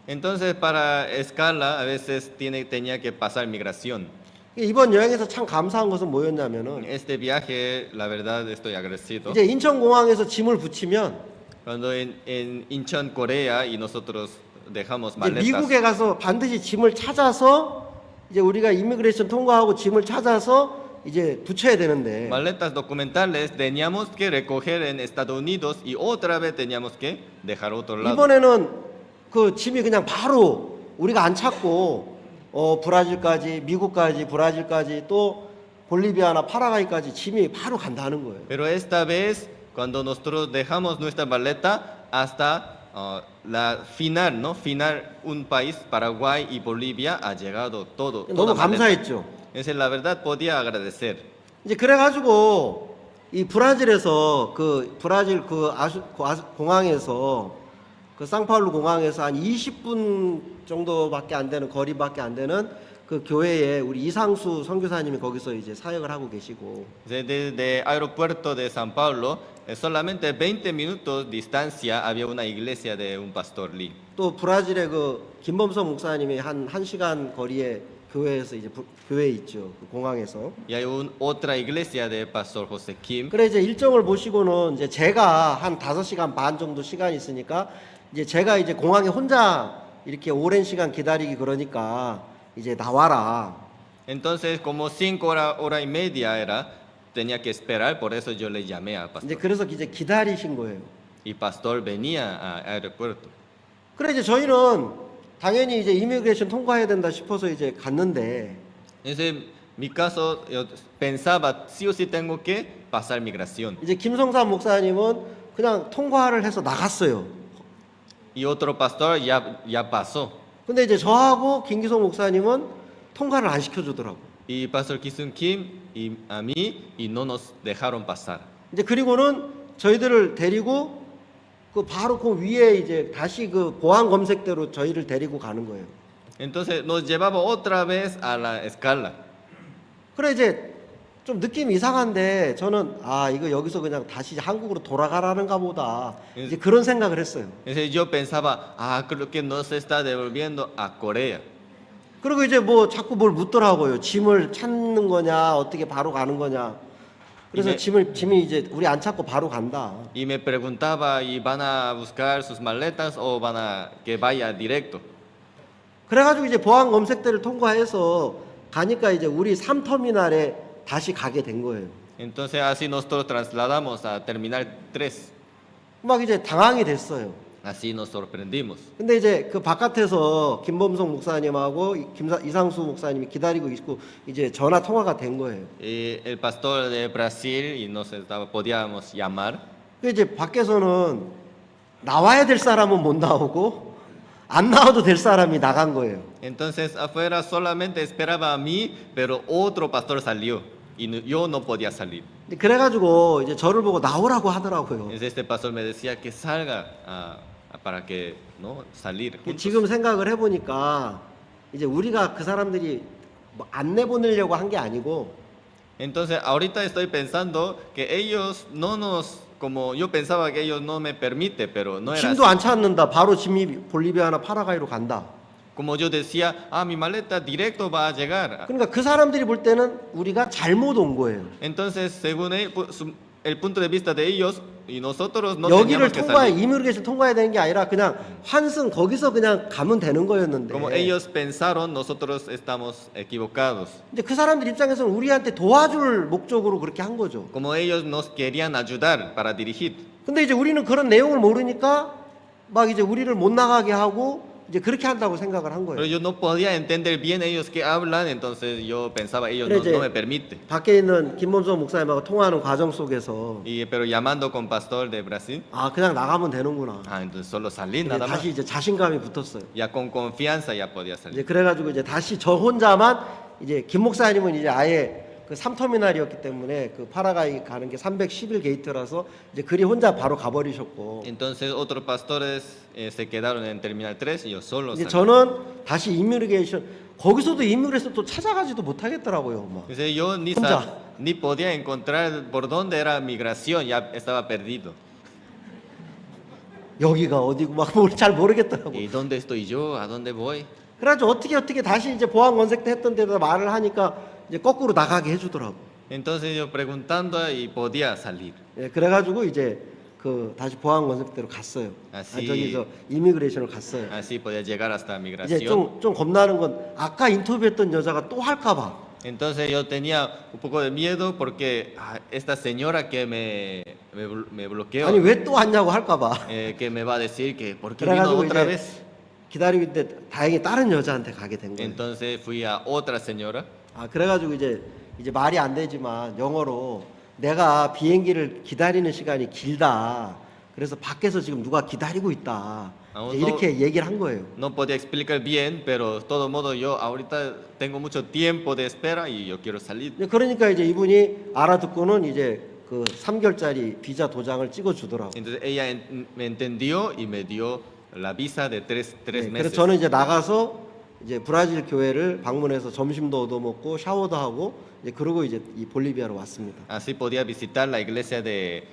Entonces para escala a veces tenía que pasar migración. 이번 여행에서 참 감사한 것은 뭐였냐면은 Este viaje, la verdad, estoy agradecido. 이제 인천공항에서 짐을 붙이면 Cuando en Incheon, Corea, y nosotros dejamos 이제 maletas, 미국에 가서 반드시 짐을 찾아서 이제 우리가 이미그레이션 통과하고 짐을 찾아서 이제 붙여야 되는데 maletas documentales teníamos que recoger en Estados Unidos y otra vez teníamos que dejar a otro lado. 이번에는 그 짐이 그냥 바로 우리가 안 찾고 브라질까지 미국까지 브라질까지 또 볼리비아나 파라과이까지 짐이 바로 간다는 거예요. Pero esta vez, cuando nosotros dejamos nuestra maleta hasta la final, ¿no? Final, un país, Paraguay y Bolivia, ha llegado todo. 너무 toda maleta. 감사했죠. Entonces, la verdad, podía agradecer. 이제 그래가지고 이 브라질에서 그 브라질 공항에서 그 상파울루 공항에서 한 20분 정도밖에 안 되는 거리밖에 안 되는 그 교회에 우리 이상수 선교사님이 거기서 이제 사역을 하고 계시고 Desde aeropuerto de San Pablo, solamente 20 minutos distancia había una iglesia de un pastor Lee. 또 브라질의 그 김범석 목사님이 한 1시간 거리에 교회에서 이제 교회에 있죠. 그 공항에서. Y hay otra iglesia de pastor José Kim. 그래 이제 일정을 보시고는 이제 제가 한 5시간 반 정도 시간이 있으니까 이제 제가 이제 공항에 혼자 이렇게 오랜 시간 기다리기 그러니까 이제 나와라. Entonces, como 5 horas y media era, tenía que esperar, por eso yo le llamé al 이제 pastor. 그래서 이제 기다리신 거예요. Y pastor venía al aeropuerto. 그래 이제 저희는 당연히 이제 이미그레이션 통과해야 된다 싶어서 이제 갔는데 Entonces, mi caso, yo pensaba, sí o sí tengo que pasar migración. 이제 김성삼 목사님은 그냥 통과를 해서 나갔어요. Y otro pastor ya pasó. 근데 이제 저하고 김기성 목사님은 통과를 안 시켜주더라고. Y pastor Kisung Kim y a mí, y no nos dejaron pasar. 이제 그리고는 저희들을 데리고 그 바로 그 위에 이제 다시 그 보안 검색대로 저희를 데리고 가는 거예요. Entonces, nos llevaba otra vez a la escala. 그래 이제 좀 느낌이 이상한데 저는 아 이거 여기서 그냥 다시 한국으로 돌아가라는가 보다 이제 그런 생각을 했어요. Entonces, yo pensaba, creo que nos está devolviendo a Corea. 그리고 이제 뭐 자꾸 뭘 묻더라고요. 짐을 찾는 거냐 어떻게 바로 가는 거냐. 그래서 이제- 짐이 이제 우리 안 찾고 바로 간다. Y me preguntaba, ¿y van a buscar sus maletas o van a que vaya directo? 그래가지고 이제 보안 검색대를 통과해서 가니까 이제 우리 3터미널에 다시 가게 된 거예요. Entonces, así nosotros trasladamos a Terminal 3. 막 이제 당황이 됐어요. Así nos sorprendimos. 근데 이제 그 바깥에서 김범석 목사님하고 이상수 목사님이 기다리고 있고 이제 전화 통화가 된 거예요. Y el pastor de Brasil y podíamos llamar. 근데 이제 밖에서는 나와야 될 사람은 못 나오고 안 나와도 될 사람이 나간 거예요. Entonces afuera solamente esperaba a mí, pero otro pastor salió y yo no podía salir. 근데 그래가지고 이제 저를 보고 나오라고 하더라고요. Entonces este pastor me decía que salga para que no salir juntos. 지금 생각을 해보니까 이제 우리가 그 사람들이 뭐 안 내보내려고 한 게 아니고 Entonces ahorita estoy pensando que ellos no nos, como yo pensaba que ellos no me permite, pero no era 짐도 así. 안 찾는다. 바로 짐이 볼리비아나 파라과이로 간다. Como yo decía, mi maleta directo va a llegar. 그러니까 그 사람들이 볼 때는 우리가 잘못 온 거예요. Entonces, según el punto de vista de ellos y nosotros no 여기를 teníamos que 통과해 salir. 이미그레이션 통과해야 되는 게 아니라 그냥 환승 거기서 그냥 가면 되는 거였는데 Como ellos pensaron, nosotros estamos equivocados. 이제 그 사람들 입장에서는 우리한테 도와줄 목적으로 그렇게 한 거죠. Como ellos nos querían ayudar para dirigir. 근데 이제 우리는 그런 내용을 모르니까 막 이제 우리를 못 나가게 하고 이제 그렇게 한다고 생각을 한 Pero 거예요. yo no podía entender bien ellos que hablan, entonces yo pensaba, ellos 그래, no me permite. 밖에 있는 김범석 목사님하고 통화하는 과정 속에서 Pero llamando con pastor de Brasil, 아 그냥 나가면 되는구나. entonces solo salí 이제 nada más. 다시 이제 자신감이 붙었어요. Ya con confianza ya podía 이제 salir. 그래가지고 이제 다시 저 혼자만 이제 김 목사님은 이제 아예 그 3터미널이었기 때문에 그 파라과이 가는 게 311 게이트라서 이제 그리 혼자 바로 가버리셨고 Entonces otros pastores se quedaron en Terminal 3 y yo solo 이제 salí. 저는 다시 이미그레이션 거기서도 이미그레이션 또 찾아가지도 못하겠더라고요. 막. Entonces yo 혼자. ni podía encontrar por dónde era migración, ya estaba perdido. 여기가 어디고 막 뭘 잘 모르겠더라고. ¿Y dónde estoy yo? ¿A dónde voy? 그래가지고 어떻게 다시 이제 보안 건색 때 했던 데다 말을 하니까 이제 거꾸로 나가게 해주더라고. Entonces yo preguntando y podía salir. 예, 그래가지고 이제 그 다시 보안 건색대로 갔어요. 시- 저기 저 이미그레이션을 갔어요. Así podía llegar hasta 이제 migración. 좀 겁나는 건 아까 인터뷰했던 여자가 또 할까봐. Entonces yo tenía un poco de miedo porque esta señora que me bloqueó, 아니 왜 또 왔냐고 할까봐. que me va a decir que ¿por qué vino 그래가지고 otra 이제 vez? 기다리고 있는데 다행히 다른 여자한테 가게 된 거예요. Entonces fui a otra señora. 그래가지고 이제 말이 안 되지만 영어로 내가 비행기를 기다리는 시간이 길다. 그래서 밖에서 지금 누가 기다리고 있다. 이제 이렇게 얘기를 한 거예요. No podía explicar bien, pero de todo modo yo ahorita tengo mucho tiempo de espera y yo quiero salir. 그러니까 이제 이분이 알아듣고는 이제 그 3개월짜리 비자 도장을 찍어 주더라고. Entonces ella me entendió y me dio la visa de tres 그래서 meses. 저는 이제 나가서 이제 브라질 교회를 방문해서 점심도 얻어먹고 샤워도 하고 이제 그러고 이제 이 볼리비아로 왔습니다. Así podía visitar la iglesia de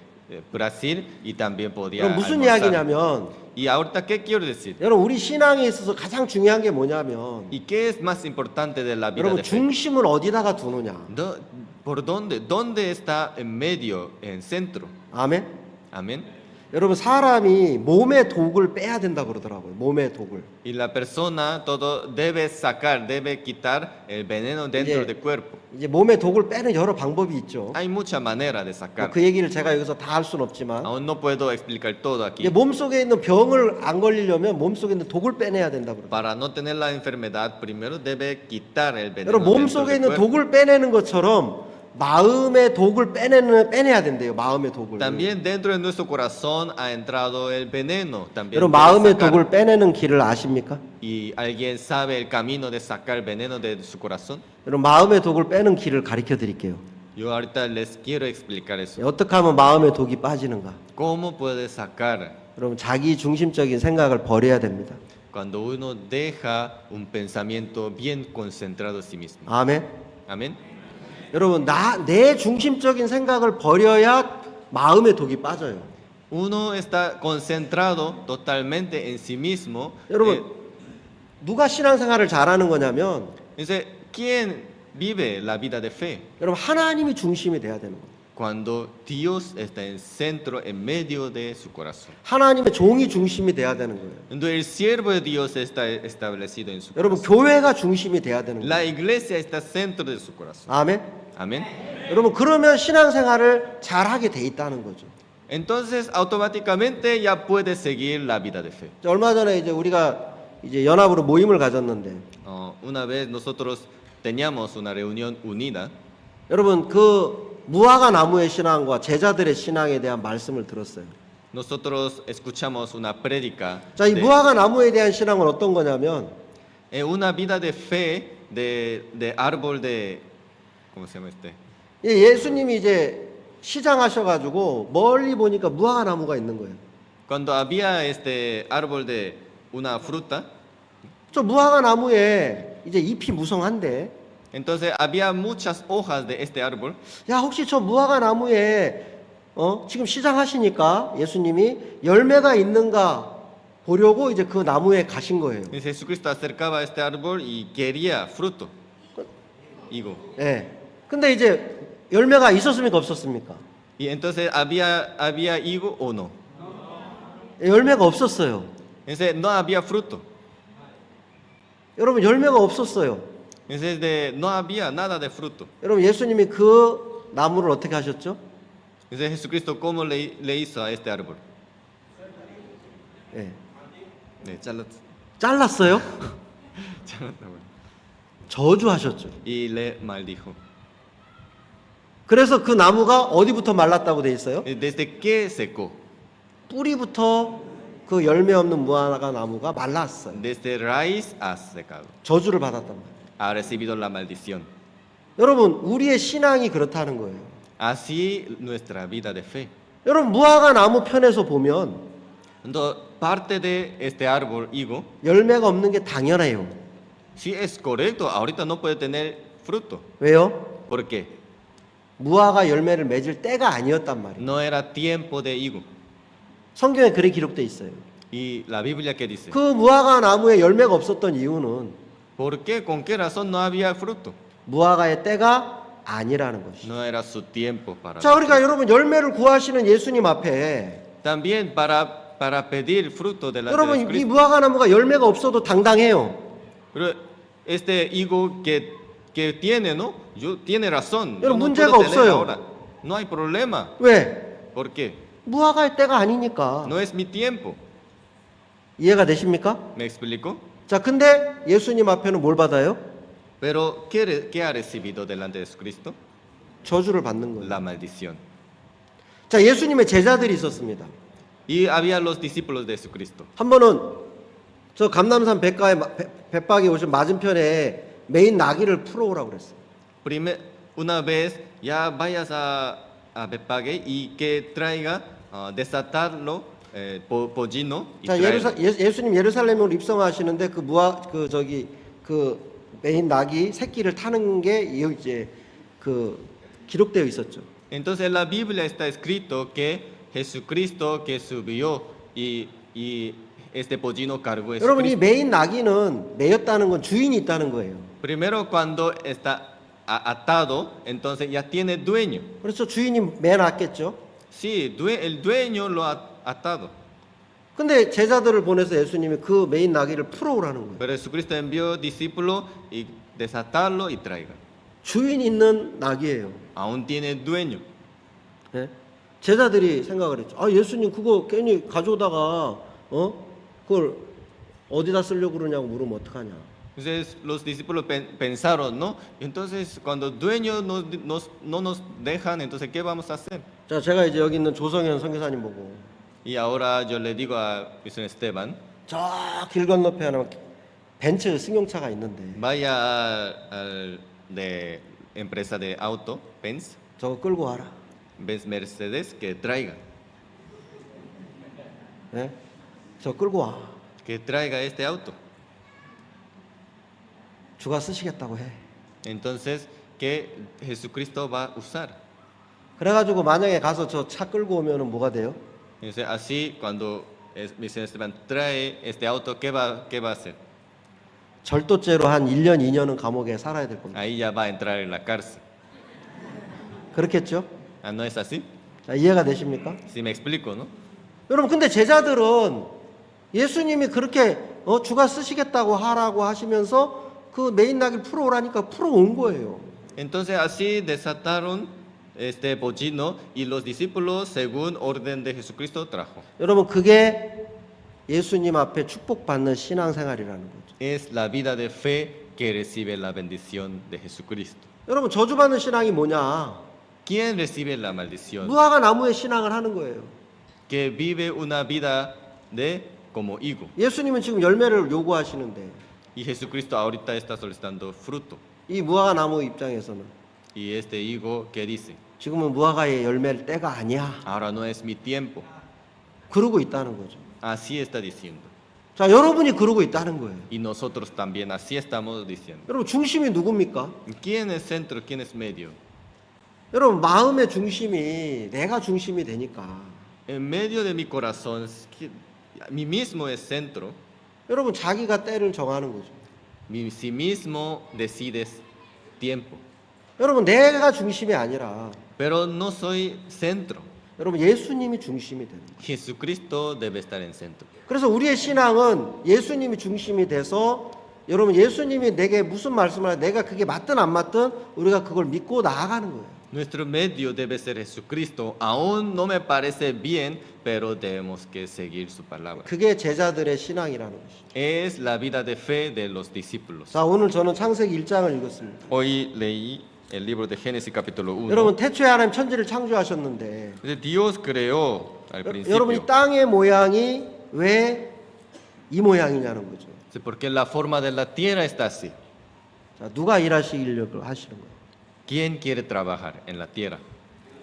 Brasil y también podía 그럼 무슨 almorzar. 이야기냐면 Y ahorita, ¿qué quiero decir? 여러분 우리 신앙에 있어서 가장 중요한 게 뭐냐면 ¿Y qué es más importante de la vida 여러분 de fe? 중심을 어디다가 두느냐. ¿Por dónde? ¿Dónde está en medio, en centro? 아멘. Amén. 여러분 사람이 몸의 독을 빼야 된다 그러더라고요. 몸의 독을. Y la persona todo debe sacar, debe quitar el veneno dentro del cuerpo. 이제 몸의 독을 빼는 여러 방법이 있죠. Hay mucha manera de sacar. 그 얘기를 제가 여기서 다 할 수는 없지만 Aún no puedo explicar todo aquí. 이제 몸 속에 있는 병을 안 걸리려면 몸 속에 있는 독을 빼내야 된다 그러더라고요. Para no tener la enfermedad, primero debe quitar el veneno 여러분 몸 dentro 속에 del 있는 cuerpo. 독을 빼내는 것처럼 마음의 독을 빼내야 된대요. 마음의 독을. También dentro de nuestro corazón ha entrado el veneno. También 여러분 debe 마음의 sacar. 독을 빼내는 길을 아십니까? ¿Y alguien sabe el camino de sacar el veneno de su corazón? 여러분 마음의 독을 빼는 길을 가르쳐 드릴게요. Yo ahorita les quiero explicar eso. 어떻게 하면 마음의 독이 빠지는가? ¿Cómo puede sacar 여러분 자기 중심적인 생각을 버려야 됩니다. cuando uno deja un pensamiento bien concentrado en sí mismo? 아멘. Amén. 여러분 내 중심적인 생각을 버려야 마음의 독이 빠져요. Uno está concentrado totalmente en sí mismo. 여러분 누가 신앙생활을 잘하는 거냐면 Dice, ¿quién vive la vida de fe? 여러분 하나님이 중심이 돼야 되는 거예요. Cuando Dios está en centro, en medio de su corazón. 하나님의 종이 중심이 돼야 되는 거예요. Cuando el siervo de Dios está establecido en su 여러분 corazón. 교회가 중심이 돼야 되는 거예요. La iglesia está centro de su corazón. 아멘. Amén. 여러분 그러면 신앙생활을 잘하게 돼 있다는 거죠. Entonces, automáticamente ya puede seguir la vida de fe. 얼마 전에 이제 우리가 이제 연합으로 모임을 가졌는데 Una vez nosotros teníamos una reunión unida. 여러분 그 무화과 나무의 신앙과 제자들의 신앙에 대한 말씀을 들었어요. Nosotros escuchamos una prédica 자, 이 de 무화과 나무에 대한 신앙은 어떤 거냐면 una vida de fe de árbol de ¿cómo se llama este? 예수님이 이제 시장하셔가지고 멀리 보니까 무화과 나무가 있는 거예요. Cuando había este árbol de una fruta, 저 무화과 나무에 이제 잎이 무성한데 entonces había muchas hojas de este árbol. 야 혹시 저 무화과 나무에 지금 시장하시니까 예수님이 열매가 있는가 보려고 이제 그 나무에 가신 거예요. Y Jesucristo acercaba a este árbol y quería fruto, higo. 예. 근데 이제 열매가 있었습니까 없었습니까? Y entonces había higo o no. 열매가 없었어요. Entonces no había fruto. 여러분 열매가 없었어요. Entonces no había nada de fruto. 여러분 예수님이 그 나무를 어떻게 하셨죠? Entonces Jesucristo cómo le hizo a este árbol. 예. 네, 잘랐어요? 저주하셨죠. Y le maldijo. 그래서 그 나무가 어디부터 말랐다고 돼 있어요? ¿Desde qué secó? 뿌리부터 그 열매 없는 무화과 나무가 말랐어요. Desde raíz ha secado. 저주를 받았단 말이에요. Ha recibido la maldición. 여러분, 우리의 신앙이 그렇다는 거예요. Así nuestra vida de fe. 여러분, 무화과 나무 편에서 보면 Entonces, parte de este árbol higo, 열매가 없는 게 당연해요. sí es correcto, ahorita no puede tener fruto. 왜요? ¿Por qué? 무화과 열매를 맺을 때가 아니었단 말이에요. No era tiempo de higo. 성경에 그렇게 기록돼 있어요. ¿Y la Biblia qué dice? 그 무화과 나무에 열매가 없었던 이유는 ¿Por qué? ¿Con qué razón no había fruto? 무화과의 때가 아니라는 것이죠. No era su tiempo para. 자, 그러니까 여러분 열매를 구하시는 예수님 앞에 También para pedir fruto delante de 여러분 이 Jesucristo. 무화과 나무가 열매가 없어도 당당해요. Pero este higo que tiene, ¿no? Tiene razón. Pero Yo no 문제가 puedo tener 없어요. ahora. No hay problema. 왜? ¿Por qué? 무화과의 때가 아니니까. No es mi tiempo. 이해가 되십니까? ¿Me explico? 자, 근데 예수님 앞에는 뭘 받아요? Pero ¿qué ha recibido delante de Jesucristo? 저주를 받는 거예요. La maldición. 자, 예수님의 제자들이 있었습니다. Y había los discípulos de Jesucristo. 한 번은 저 감남산 백박에 오신 맞은편에 메인 나귀를 풀어오라고 그랬어요. Una vez ya vayas a Betpague y que traiga, desatarlo, pollino. Y 자, traerlo. 예수님 예루살렘으로 입성하시는데 그 메인 나귀 새끼를 타는 게 이제 그 기록되어 있었죠. Entonces en la Biblia está escrito que Jesucristo que subió y este pollino cargó a 여러분 이 Jesucristo. 메인 나귀는 매였다는 건 주인이 있다는 거예요. Primero cuando está atado, entonces ya tiene dueño. 그렇죠. 주인이 매놨겠죠. Sí, el dueño lo ha atado. 근데 제자들을 보내서 예수님이 그 메인 나귀를 풀어오라는 거예요. Pero Jesucristo envió discípulos y desatarlo y traiga. 주인 있는 나귀예요. Aún tiene dueño. 네? 제자들이 생각을 했죠. 아, 예수님 그거 괜히 가져오다가 그걸 어디다 쓰려고 그러냐고 물으면 어떡하냐. Entonces los discípulos pensaron, ¿no? Entonces cuando dueños no nos dejan, entonces ¿qué vamos a hacer? 자, 제가 이제 여기 있는 조성현 선교사님 보고 Y ahora yo le digo a Misión Esteban, 저 길 건너편에 벤츠 승용차가 있는데 vaya de empresa de auto, Benz, 저거 끌고 와라. Benz Mercedes, que traiga 네? 저 끌고 와. este auto. 주가 쓰시겠다고 해. Entonces, que Jesucristo va a usar. 그래가지고 만약에 가서 저 차 끌고 오면은 뭐가 돼요? Entonces, así, cuando Misión Esteban trae este auto, ¿qué va a hacer? 절도죄로 한 1년, 2년은 감옥에 살아야 될 겁니다. Ahí ya va a entrar en la cárcel. 그렇겠죠? Ah, ¿no es así? 자, 이해가 되십니까? Si me explico, ¿no? 여러분, 근데 제자들은 예수님이 그렇게 주가 쓰시겠다고 하라고 하시면서 그 메인 나귀를 풀어오라니까 풀어온 거예요. Entonces, así desataron este pollino y los discípulos, según orden de Jesucristo, trajo. 여러분, 그게 예수님 앞에 축복받는 신앙생활이라는 거죠. Es la vida de fe que recibe la bendición de Jesucristo. 여러분, 저주받는 신앙이 뭐냐? ¿Quién recibe la maldición? 무화과 나무의 신앙을 하는 거예요. Que vive una vida de como higo. 예수님은 지금 열매를 요구하시는데 Y Jesucristo ahorita está solicitando fruto. 이 무화과 나무 입장에서는 Y este higo, ¿qué dice? 지금은 무화과의 열매를 때가 아니야. Ahora no es mi tiempo. 그러고 있다는 거죠. Así está diciendo. 자, 여러분이 그러고 있다는 거예요. Y nosotros también así estamos diciendo. 여러분, 중심이 누굽니까? ¿Quién es centro? ¿Quién es medio? 여러분, 마음의 중심이 내가 중심이 되니까 En medio de mi corazón, mi mismo es centro. 여러분, 자기가 때를 정하는 거죠. Sí mismo decides tiempo. 여러분, 내가 중심이 아니라 Pero no soy centro. 여러분, 예수님이 중심이 되는 거예요. Jesucristo debe estar en centro. 그래서 우리의 신앙은 예수님이 중심이 돼서 여러분, 예수님이 내게 무슨 말씀을 하든 내가 그게 맞든 안 맞든 우리가 그걸 믿고 나아가는 거예요. Nuestro medio debe ser Jesucristo. Aún no me parece bien, pero debemos que seguir su palabra. 그게 제자들의 신앙이라는 것이죠. Es la vida de fe de los discípulos. 자, 오늘 저는 창세기 1장을 읽었습니다. Hoy leí el libro de Génesis capítulo 1. 여러분 태초에 하나님 천지를 창조하셨는데 Dios creó al 여러분 이 principio. 땅의 모양이 왜 이 모양이냐는 거죠. Porque la forma de la tierra está así. 자, 누가 일하시려고 하시는 거예요? ¿Quién quiere trabajar en la tierra?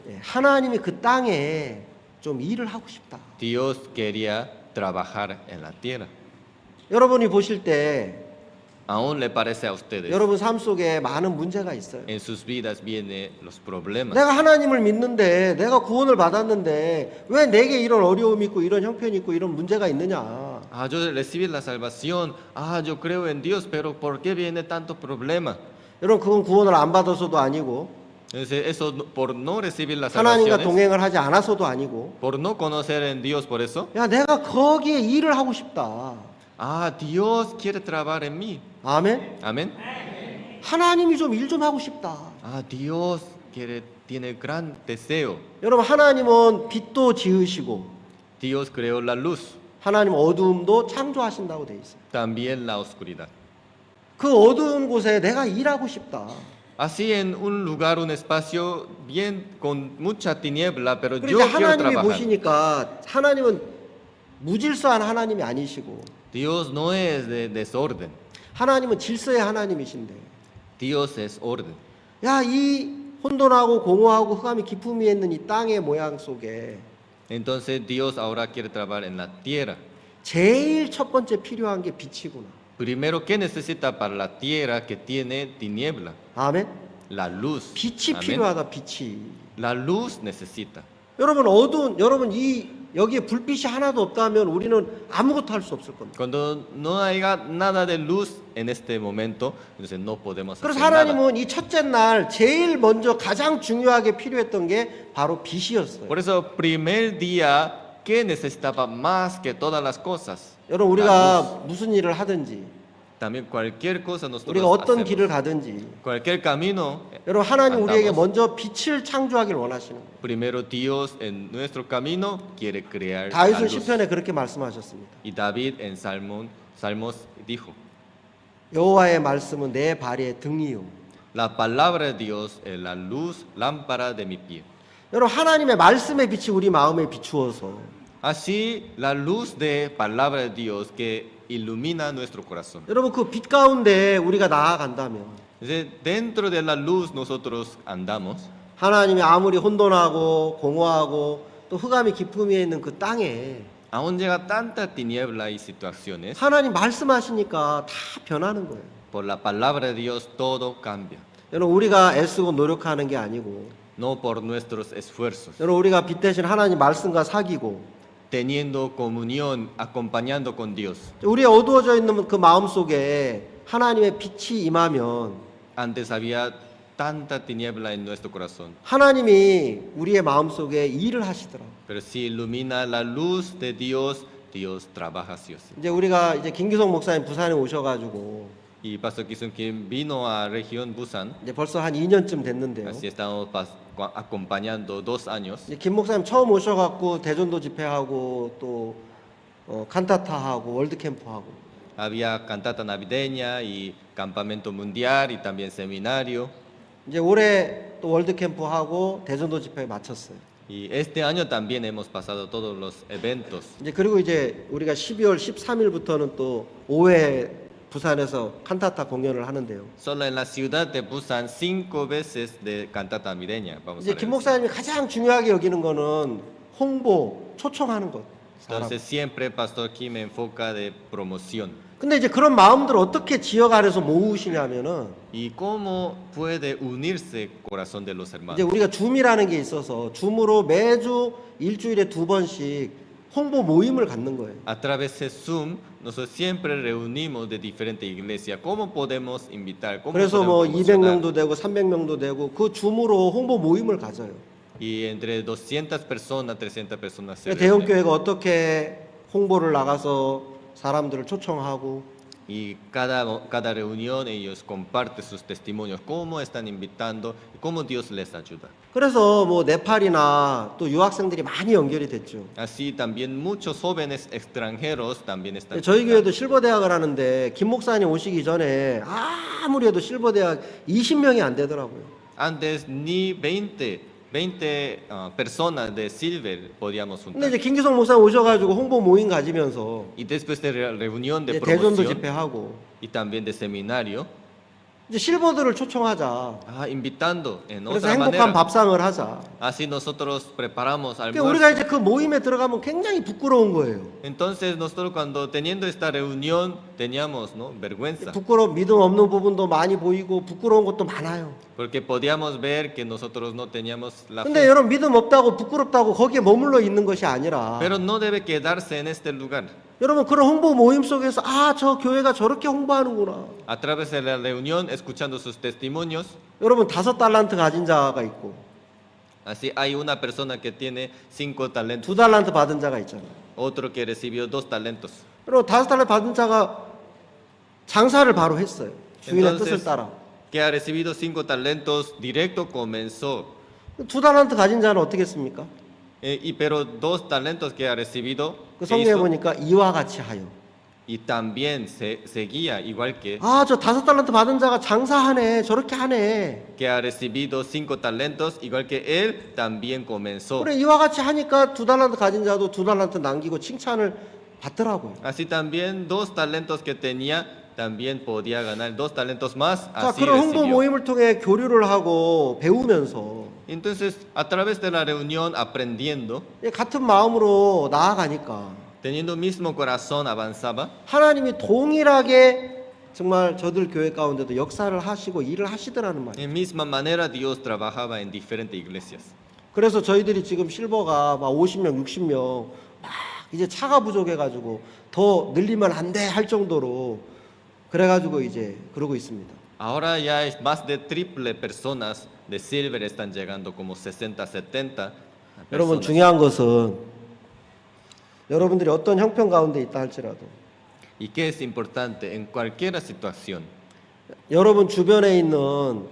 예, 하나님이 그 땅에 좀 일을 하고 싶다. Dios quería trabajar en la tierra. 여러분이 보실 때 Aún le parece a ustedes, 여러분 삶 속에 많은 문제가 있어요. en sus vidas vienen los problemas. 내가 하나님을 믿는데 내가 구원을 받았는데 왜 내게 이런 어려움이 있고 이런 형편이 있고 이런 문제가 있느냐. Ah, yo recibí la salvación. Ah, yo creo en Dios, pero ¿por qué viene tanto problema? 여러분 그건 구원을 안 받아서도 아니고 Entonces, eso por no recibir la 하나님과 salvación, 동행을 하지 않아서도 아니고 por no conocer en Dios, por eso. 야 내가 거기에 일을 하고 싶다. Ah, Dios quiere trabajar en mí. 아멘. Amén. 하나님이 좀 일 좀 하고 싶다. Ah, Dios tiene gran deseo. 여러분 하나님은 빛도 지으시고 Dios creó la luz, 하나님 어두움도 창조하신다고 돼 있어요. también la oscuridad. 그 어두운 곳에 내가 일하고 싶다. Así en un lugar, un espacio bien con mucha tiniebla, pero 그리고 yo 이제 quiero 하나님이 trabajar. 보시니까 하나님은 무질서한 하나님이 아니시고 Dios no es de desorden. 하나님은 질서의 하나님이신데 Dios es orden. 야 이 혼돈하고 공허하고 흑암이 기품이 있는 이 땅의 모양 속에 Entonces Dios ahora quiere trabajar en la tierra. 제일 첫 번째 필요한 게 빛이구나. Primero, ¿qué necesita para la tierra que tiene tiniebla? 아멘. La luz. 빛이 Amén. 필요하다. 빛이. La luz necesita. 여러분 여러분 이 여기에 불빛이 하나도 없다면 우리는 아무것도 할 수 없을 겁니다. Cuando no haya nada de luz en este momento, entonces no podemos hacer 그래서 nada. 하나님은 이 첫째 날 제일 먼저 가장 중요하게 필요했던 게 바로 빛이었어요. Por eso, primer día, ¿qué necesitaba más que todas las cosas? 여러분 La 우리가 luz. 무슨 일을 하든지 También cualquier cosa nosotros 우리가 어떤 hacemos. 길을 가든지 Cualquier camino, 여러분 하나님 우리에게 andamos. 먼저 빛을 창조하기를 원하시는 거예요. primero Dios en nuestro camino quiere crear la 다윗은 luz. 시편에 그렇게 말씀하셨습니다. Y David en Salmos dijo, 여호와의 말씀은 내 발의 등이요. la palabra de Dios es la luz, lámpara de mi pie. 여러분 하나님의 말씀의 빛이 우리 마음에 비추어서 Así la luz de palabra de Dios que ilumina nuestro corazón. 여러분 그 빛 가운데 우리가 나아간다면 Entonces, dentro de la luz nosotros andamos. 하나님이 아무리 혼돈하고 공허하고 또 흑암이 기품이 있는 그 땅에 Aún llega tanta tiniebla y situaciones. 하나님 말씀하시니까 다 변하는 거예요. Por la palabra de Dios todo cambia. 여러분 우리가 애쓰고 노력하는 게 아니고 No por nuestros esfuerzos. 여러분 우리가 빛 대신 하나님 말씀과 사귀고 Teniendo comunión, acompañando con Dios. 우리의 어두워져 있는 그 마음 속에 하나님의 빛이 임하면 Antes había tanta tiniebla en nuestro corazón. 하나님이 우리의 마음 속에 일을 하시더라고요. Pero si ilumina la luz de Dios, Dios trabaja sí o sí. 이제 우리가 이제 김기성 목사님 부산에 오셔가지고 Y Pastor Kisun Kim vino a región Busan. 이제 벌써 한 2년쯤 됐는데요. Así estamos acompañando 2 años. 이제 김 목사님 처음 오셔갖고 대전도 집회하고 또 칸타타하고 월드캠프하고 Había cantata navideña y campamento mundial y también seminario. 이제 올해 또 월드캠프하고 대전도 집회 마쳤어요. Y este año también hemos pasado todos los eventos. 이제 그리고 이제 우리가 12월 13일부터는 또 5회 부산에서 칸타타 공연을 하는데요. Solo en la ciudad de Busan 5 veces de cantata navideña. Vamos a 이제 김 ver. 목사님이 가장 중요하게 여기는 거는 홍보, 초청하는 것. 사람. Entonces siempre Pastor Kim enfoca de promoción. 근데 이제 그런 마음들을 어떻게 지역 안에서 모으시냐면은 ¿Y cómo puede unirse el corazón de los 이제 hermanos? 우리가 줌이라는 게 있어서 줌으로 매주 일주일에 2번씩 홍보 모임을 갖는 거예요. A través de Zoom, nosotros siempre reunimos de diferentes iglesias. ¿Cómo podemos invitar? ¿Cómo 그래서 뭐 podemos promocionar? 200명도 되고 300명도 되고 그 줌으로 홍보 모임을 가져요. Y entre 200 personas, 300 personas se 대형 reúnen. 교회가 어떻게 홍보를 나가서 사람들을 초청하고 Y cada reunión ellos comparten sus testimonios, cómo están invitando y cómo Dios les ayuda. 그래서 뭐 네팔이나 또 유학생들이 많이 연결이 됐죠. Así también muchos jóvenes extranjeros también están. 저희 교회도 실버대학을 하는데 김 목사님 오시기 전에 아무리 해도 실버대학 20명이 안 되더라고요. Antes ni 20 personas de Silver podíamos 근데 juntar. 이제 김기성 목사님 오셔가지고 홍보 모임 가지면서 Y después de reunión de 이제 대전도 promoción 집회하고 y también de seminario, 이제 실버들을 초청하자. invitando en 그래서 otra 행복한 manera. 밥상을 하자. Así nosotros preparamos 그러니까 우리가 almuerzo. 이제 그 모임에 들어가면 굉장히 부끄러운 거예요. Entonces nosotros cuando teniendo esta reunión teníamos, ¿no?, vergüenza, 믿음 없는 부분도 많이 보이고 부끄러운 것도 많아요. porque podíamos ver que nosotros no teníamos la 근데 fe. 여러분 믿음 없다고 부끄럽다고 거기에 머물러 있는 것이 아니라 Pero no debe quedarse en este lugar. 여러분 그런 홍보 모임 속에서 저 교회가 저렇게 홍보하는구나. A través de la reunión, escuchando sus testimonios, 여러분 5달란트 가진 자가 있고 así hay una persona que tiene 5 talentos, 2달란트 받은 자가 있잖아요. otro que recibió 2 talentos. 여러분 5달란트 받은 자가 장사를 바로 했어요. 주인의 뜻을 Entonces, 따라. que ha recibido 5 talentos, directo comenzó. 2달란트 가진 자는 어떻게 했습니까? Pero 2 talentos que ha recibido, 그 ¿qué 성경에 hizo? 보니까 이와 같이 하여. Y también seguía, igual que 저 5달란트 받은 자가 장사하네. 저렇게 하네. ha recibido 5 talentos, igual que él, también comenzó. 그래 이와 같이 하니까 2달란트 가진 자도 2달란트 남기고 칭찬을 받더라고요. Así también 2 talentos que tenía, también podía ganar 2 talentos más, 자, así 그런 홍보 recibió. 모임을 통해 교류를 하고 배우면서 Entonces, a través de la reunión, aprendiendo, 같은 마음으로 나아가니까 teniendo el mismo corazón, avanzaba. 하나님이 동일하게 정말 저들 교회 가운데도 역사를 하시고 일을 하시더라는 말이에요. En misma manera, Dios trabajaba en diferentes iglesias. 그래서 저희들이 지금 실버가 막 50명, 60명 막 이제 차가 부족해가지고 더 늘리면 안 돼 할 정도로 그래가지고 이제 그러고 있습니다. Ahora ya es más de triple personas de Silver están llegando, como 60, 70 여러분 personas. 중요한 것은 여러분들이 어떤 형편 가운데 있다 할지라도 ¿Y qué es importante? En cualquier situación, 여러분 주변에 있는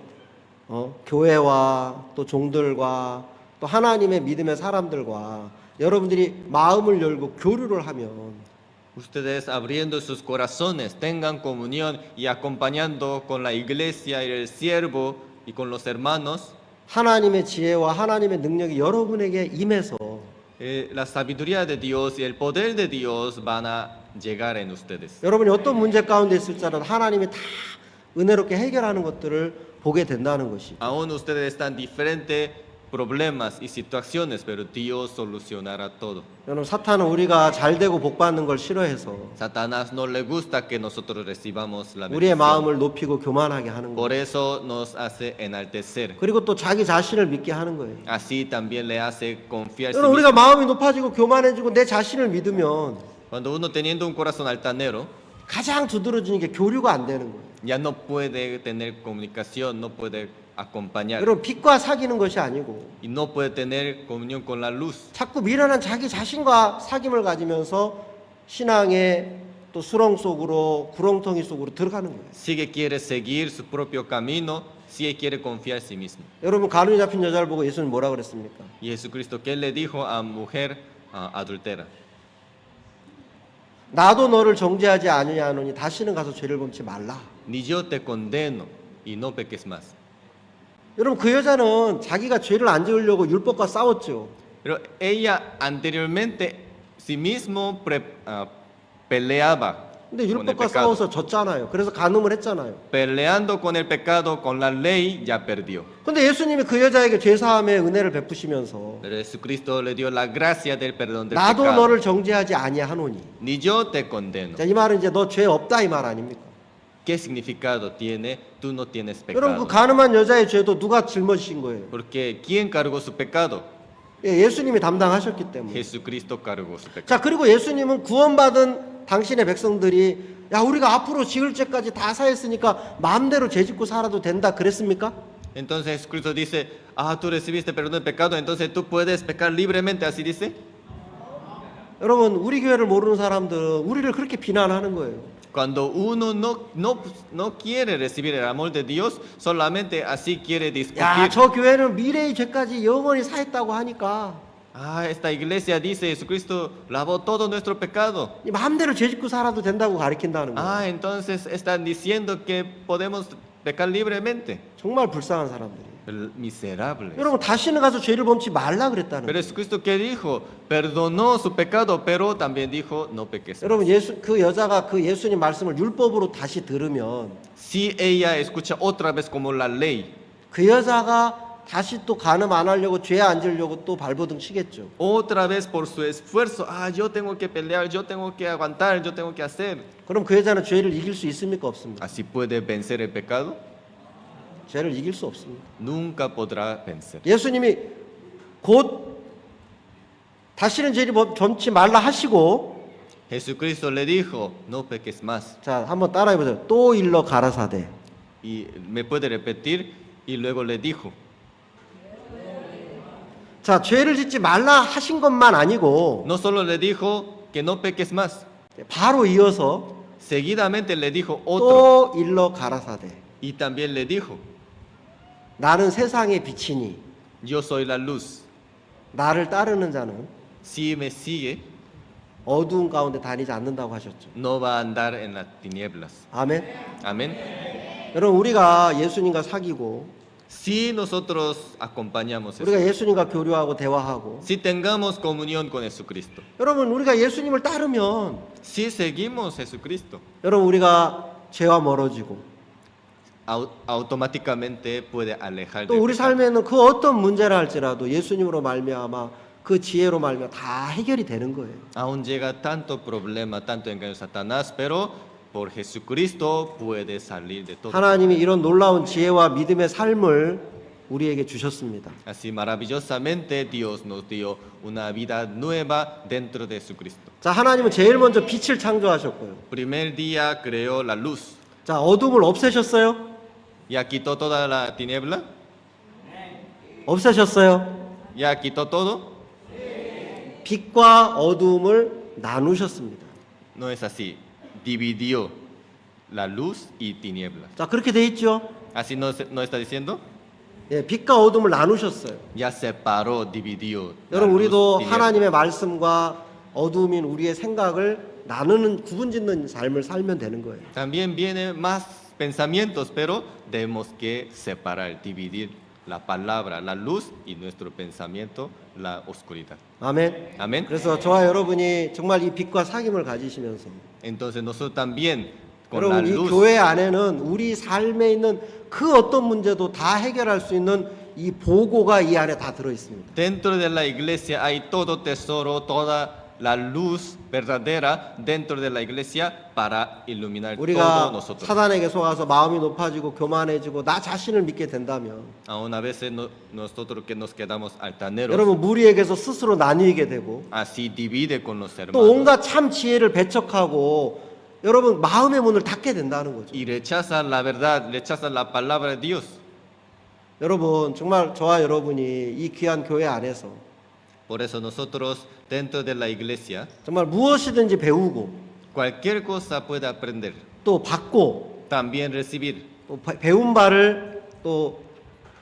교회와 또 종들과 또 하나님의 믿음의 사람들과 여러분들이 마음을 열고 교류를 하면 ustedes abriendo sus corazones, tengan comunión y acompañando con la iglesia y el siervo y con los hermanos, 하나님의 지혜와 하나님의 능력이 여러분에게 임해서 la sabiduría de Dios y el poder de Dios van a llegar en ustedes. 여러분이 어떤 문제 가운데 있을지라도 하나님이 다 은혜롭게 해결하는 것들을 보게 된다는 것이. Aún ustedes están diferentes problemas y situaciones, pero Dios solucionará todo. 여러분 사탄은 우리가 잘 되고 복 받는 걸 싫어해서 Satanás no le gusta que nosotros recibamos la 우리의 bendición. 마음을 높이고 교만하게 하는 Por 거예요. eso nos hace enaltecer. 그리고 또 자기 자신을 믿게 하는 거예요. Así también le hace confiar. 여러분 우리가 마음이 높아지고 교만해지고 내 자신을 믿으면 Cuando uno teniendo un corazón altanero, 가장 두드러지는 게 교류가 안 되는 거예요. ya no puede tener comunicación, no puede acompañar 여러분 빛과 사귀는 것이 아니고 y no puede tener comunión con la luz. 자꾸 미련한 자기 자신과 사귐을 가지면서 신앙의 또 수렁 속으로 구렁텅이 속으로 들어가는 거예요. Sigue quiere seguir su propio camino, sigue quiere confiar en sí mismo. 여러분 가늠이 잡힌 여자를 보고 예수님 뭐라 그랬습니까? Y Jesucristo, ¿qué le dijo a mujer adultera? 나도 너를 정죄하지 아니냐 하노니 다시는 가서 죄를 범치 말라. Ni yo te condeno y no peques más. 여러분 그 여자는 자기가 죄를 안 지으려고 율법과 싸웠죠. Pero ella anteriormente sí mismo peleaba 근데 con el 율법과 pecado. 싸워서 졌잖아요. 그래서 간음을 했잖아요. Peleando con el pecado, con la ley, ya perdió. 근데 예수님이 그 여자에게 죄사함의 은혜를 베푸시면서 Pero Jesucristo le dio la gracia del perdón del 나도 pecado. 너를 정죄하지 아니하노니. Ni yo te condeno. 자, 이 말은 이제 너 죄 없다 이 말 아닙니까? ¿Qué significado tiene? Tú no tienes 여러분 그 pecado. 간음한 여자의 죄도 누가 짊어지신 거예요? Porque ¿quién cargó su pecado? 예수님이 담당하셨기 때문에. Jesucristo cargó su pecado. 자, 그리고 예수님은 구원받은 당신의 백성들이 야 우리가 앞으로 지을 죄까지 다 사했으니까 마음대로 죄 짓고 살아도 된다 그랬습니까? Entonces Jesucristo dice, tú recibiste perdón del pecado, entonces tú puedes pecar libremente, así dice. 여러분 우리 교회를 모르는 사람들은 우리를 그렇게 비난하는 거예요. Cuando uno no quiere recibir el amor de Dios, solamente así quiere 야, discutir. 저 교회는 미래의 죄까지 영원히 사했다고 하니까 Ah, esta iglesia dice Jesucristo lavó todo nuestro pecado. 마음대로 죄 짓고 살아도 된다고 가르친다는 거예요. Ah, entonces están diciendo que podemos pecar libremente. 정말 불쌍한 사람들이. Miserables. 여러분 다시는 가서 죄를 범치 말라 그랬다는 Pero 거예요. Jesucristo que dijo, perdonó su pecado, pero también dijo, no peques. 여러분 그 여자가 그 예수님 말씀을 율법으로 다시 들으면 Si ella escucha otra vez como la ley, 그 여자가 다시 또 간음 안 하려고 죄 안 지려고 또 발버둥 치겠죠. otra vez por su esfuerzo, yo tengo que pelear, yo tengo que aguantar, yo tengo que hacer. 그럼 그 여자는 죄를 이길 수 있습니까? 없습니까? Así puede vencer el pecado. 죄를 이길 수 없습니다. Nunca podrá vencer. 예수님이 곧 다시는 죄를 범치 말라 하시고 Jesucristo le dijo, no peques más. 자 한번 따라해 보세요. 또 일러 가라사대. Y me puede repetir, y luego le dijo. 자 죄를 짓지 말라 하신 것만 아니고 No solo le dijo que no peques más, 바로 이어서 seguidamente le dijo otro. 또 일러 가라사대. Y también le dijo, 나는 세상의 빛이니 yo soy la luz. 나를 따르는 자는 Si me sigue, 어두운 가운데 다니지 않는다고 하셨죠. no va a andar en las tinieblas. 아멘. Amén. 여러분 우리가 예수님과 사귀고 Si nosotros acompañamos 우리가 eso, 예수님과 교류하고 대화하고 si tengamos comunión con Jesucristo, 여러분 우리가 예수님을 따르면 si seguimos Jesucristo, 여러분 우리가 죄와 멀어지고 automáticamente puede alejar 또 del 우리 pecado. 삶에는 그 어떤 문제라 할지라도 예수님으로 말미암아 그 지혜로 말미암아 다 해결이 되는 거예요. Aún llega tanto problema, tanto engaño de Satanás, pero por Jesucristo puede salir de todo. 하나님이 이런 놀라운 지혜와 믿음의 삶을 우리에게 주셨습니다. Así maravillosamente Dios nos dio una vida nueva dentro de Jesucristo. 자, 하나님은 제일 먼저 빛을 창조하셨고요. Primer día creó la luz. 자, 어둠을 없애셨어요? Ya quitó toda la tiniebla. 없애셨어요? Ya quitó todo. 빛과 어둠을 나누셨습니다. No es así. Dividió la luz y tinieblas. 자, 그렇게 돼 있죠? Así no está diciendo. 예, 빛과 어둠을 나누셨어요. Ya separó, dividió. la 여러분 luz, 우리도 tinieblas. 하나님의 말씀과 어둠인 우리의 생각을 나누는 구분짓는 삶을 살면 되는 거예요. También vienen más pensamientos, pero tenemos que separar, dividir la palabra, la luz y nuestro pensamiento, la oscuridad. 아멘. Amén. 그래서 저와 여러분이 정말 이 빛과 사귐을 가지시면서 Entonces nosotros también con la 여러분 이 luz, 교회 안에는 우리 삶에 있는 그 어떤 문제도 다 해결할 수 있는 이 보고가 이 안에 다 들어 있습니다. dentro de la iglesia hay todo tesoro, toda la luz verdadera dentro de la iglesia para iluminar todo 우리가 nosotros. 사단에게 속아서 마음이 높아지고 교만해지고 나 자신을 믿게 된다면 Aún a veces nosotros que nos quedamos altaneros, 여러분 무리에게서 스스로 나뉘게 되고 así divide con los 또 hermanos 온갖 참 지혜를 배척하고 여러분 마음의 문을 닫게 된다는 거죠. y rechaza la verdad, rechaza la palabra de Dios. 여러분 정말 저와 여러분이 이 귀한 교회 안에서 Por eso nosotros dentro de la iglesia 정말 무엇이든지 배우고 cualquier cosa puede aprender, 또 받고 también recibir. 또 배운 바를 또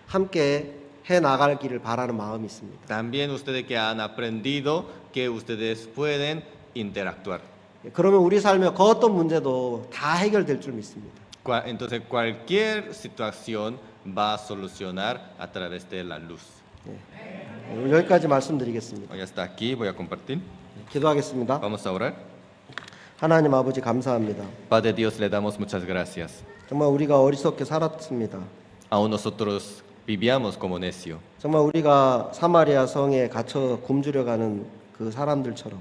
함께 해 나가기를 바라는 마음이 있습니다. También ustedes que han aprendido que ustedes pueden interactuar. 그러면 우리 삶의 그 어떤 문제도 다 해결될 줄 믿습니다. Entonces cualquier situación va a solucionar a través de la luz. 오늘 여기까지 말씀드리겠습니다. Hoy hasta aquí voy a compartir. 기도하겠습니다. Vamos a orar. 하나님 아버지 감사합니다. Padre Dios, le damos muchas gracias. 정말 우리가 어리석게 살았습니다. Aún nosotros vivíamos como necio. 정말 우리가 사마리아 성에 갇혀 굶주려 가는 그 사람들처럼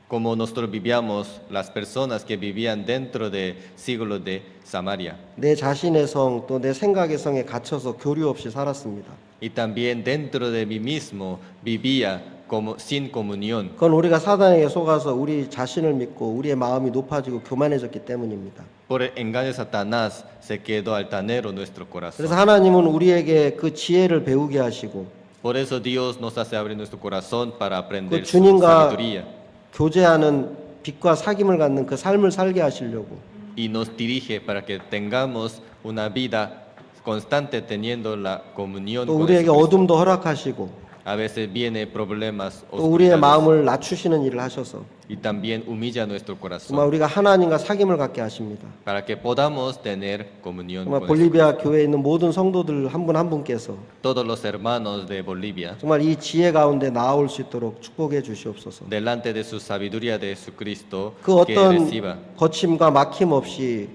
Como nosotros vivíamos las personas que vivían dentro de siglos de Samaria. 내 자신의 성 또 내 생각의 성에 갇혀서 교류 없이 살았습니다. Y también dentro de mí mismo vivía como sin comunión. 그건 우리가 사단에게 속아서 우리 자신을 믿고 우리의 마음이 높아지고 교만해졌기 때문입니다. Por el engaño de Satanás se quedó altanero nuestro 그래서 corazón. 하나님은 우리에게 그 지혜를 배우게 하시고 Por eso Dios nos hace abrir nuestro corazón para aprender 그 su 주님과 sabiduría. 교제하는 빛과 사귐을 갖는 그 삶을 살게 하시려고. y nos dirige para que tengamos una vida constante teniendo la comunión 또 con 우리에게 Jesucristo. 어둠도 허락하시고 A veces viene problemas, 또 우리의 oscuridades, 마음을 낮추시는 일을 하셔서 y también humilla nuestro 정말 corazón 우리가 하나님과 사귐을 갖게 하십니다. para que podamos tener comunión 정말 con Jesucristo. 볼리비아 교회에 있는 모든 성도들 한 분 한 분께서 Todos los hermanos de Bolivia, 정말 이 지혜 가운데 나아올 수 있도록 축복해 주시옵소서. delante de su sabiduría de Jesucristo, 그 que 어떤 reciba. 거침과 막힘 없이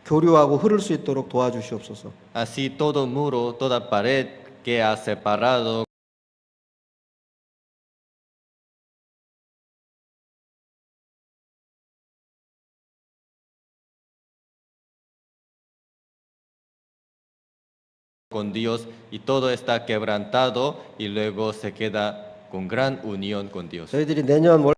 교류하고 흐를 수 있도록 도와주시옵소서. Así todo muro, toda pared que ha separado con Dios y todo está quebrantado y luego se queda con gran unión con Dios. 저희들이 내년 월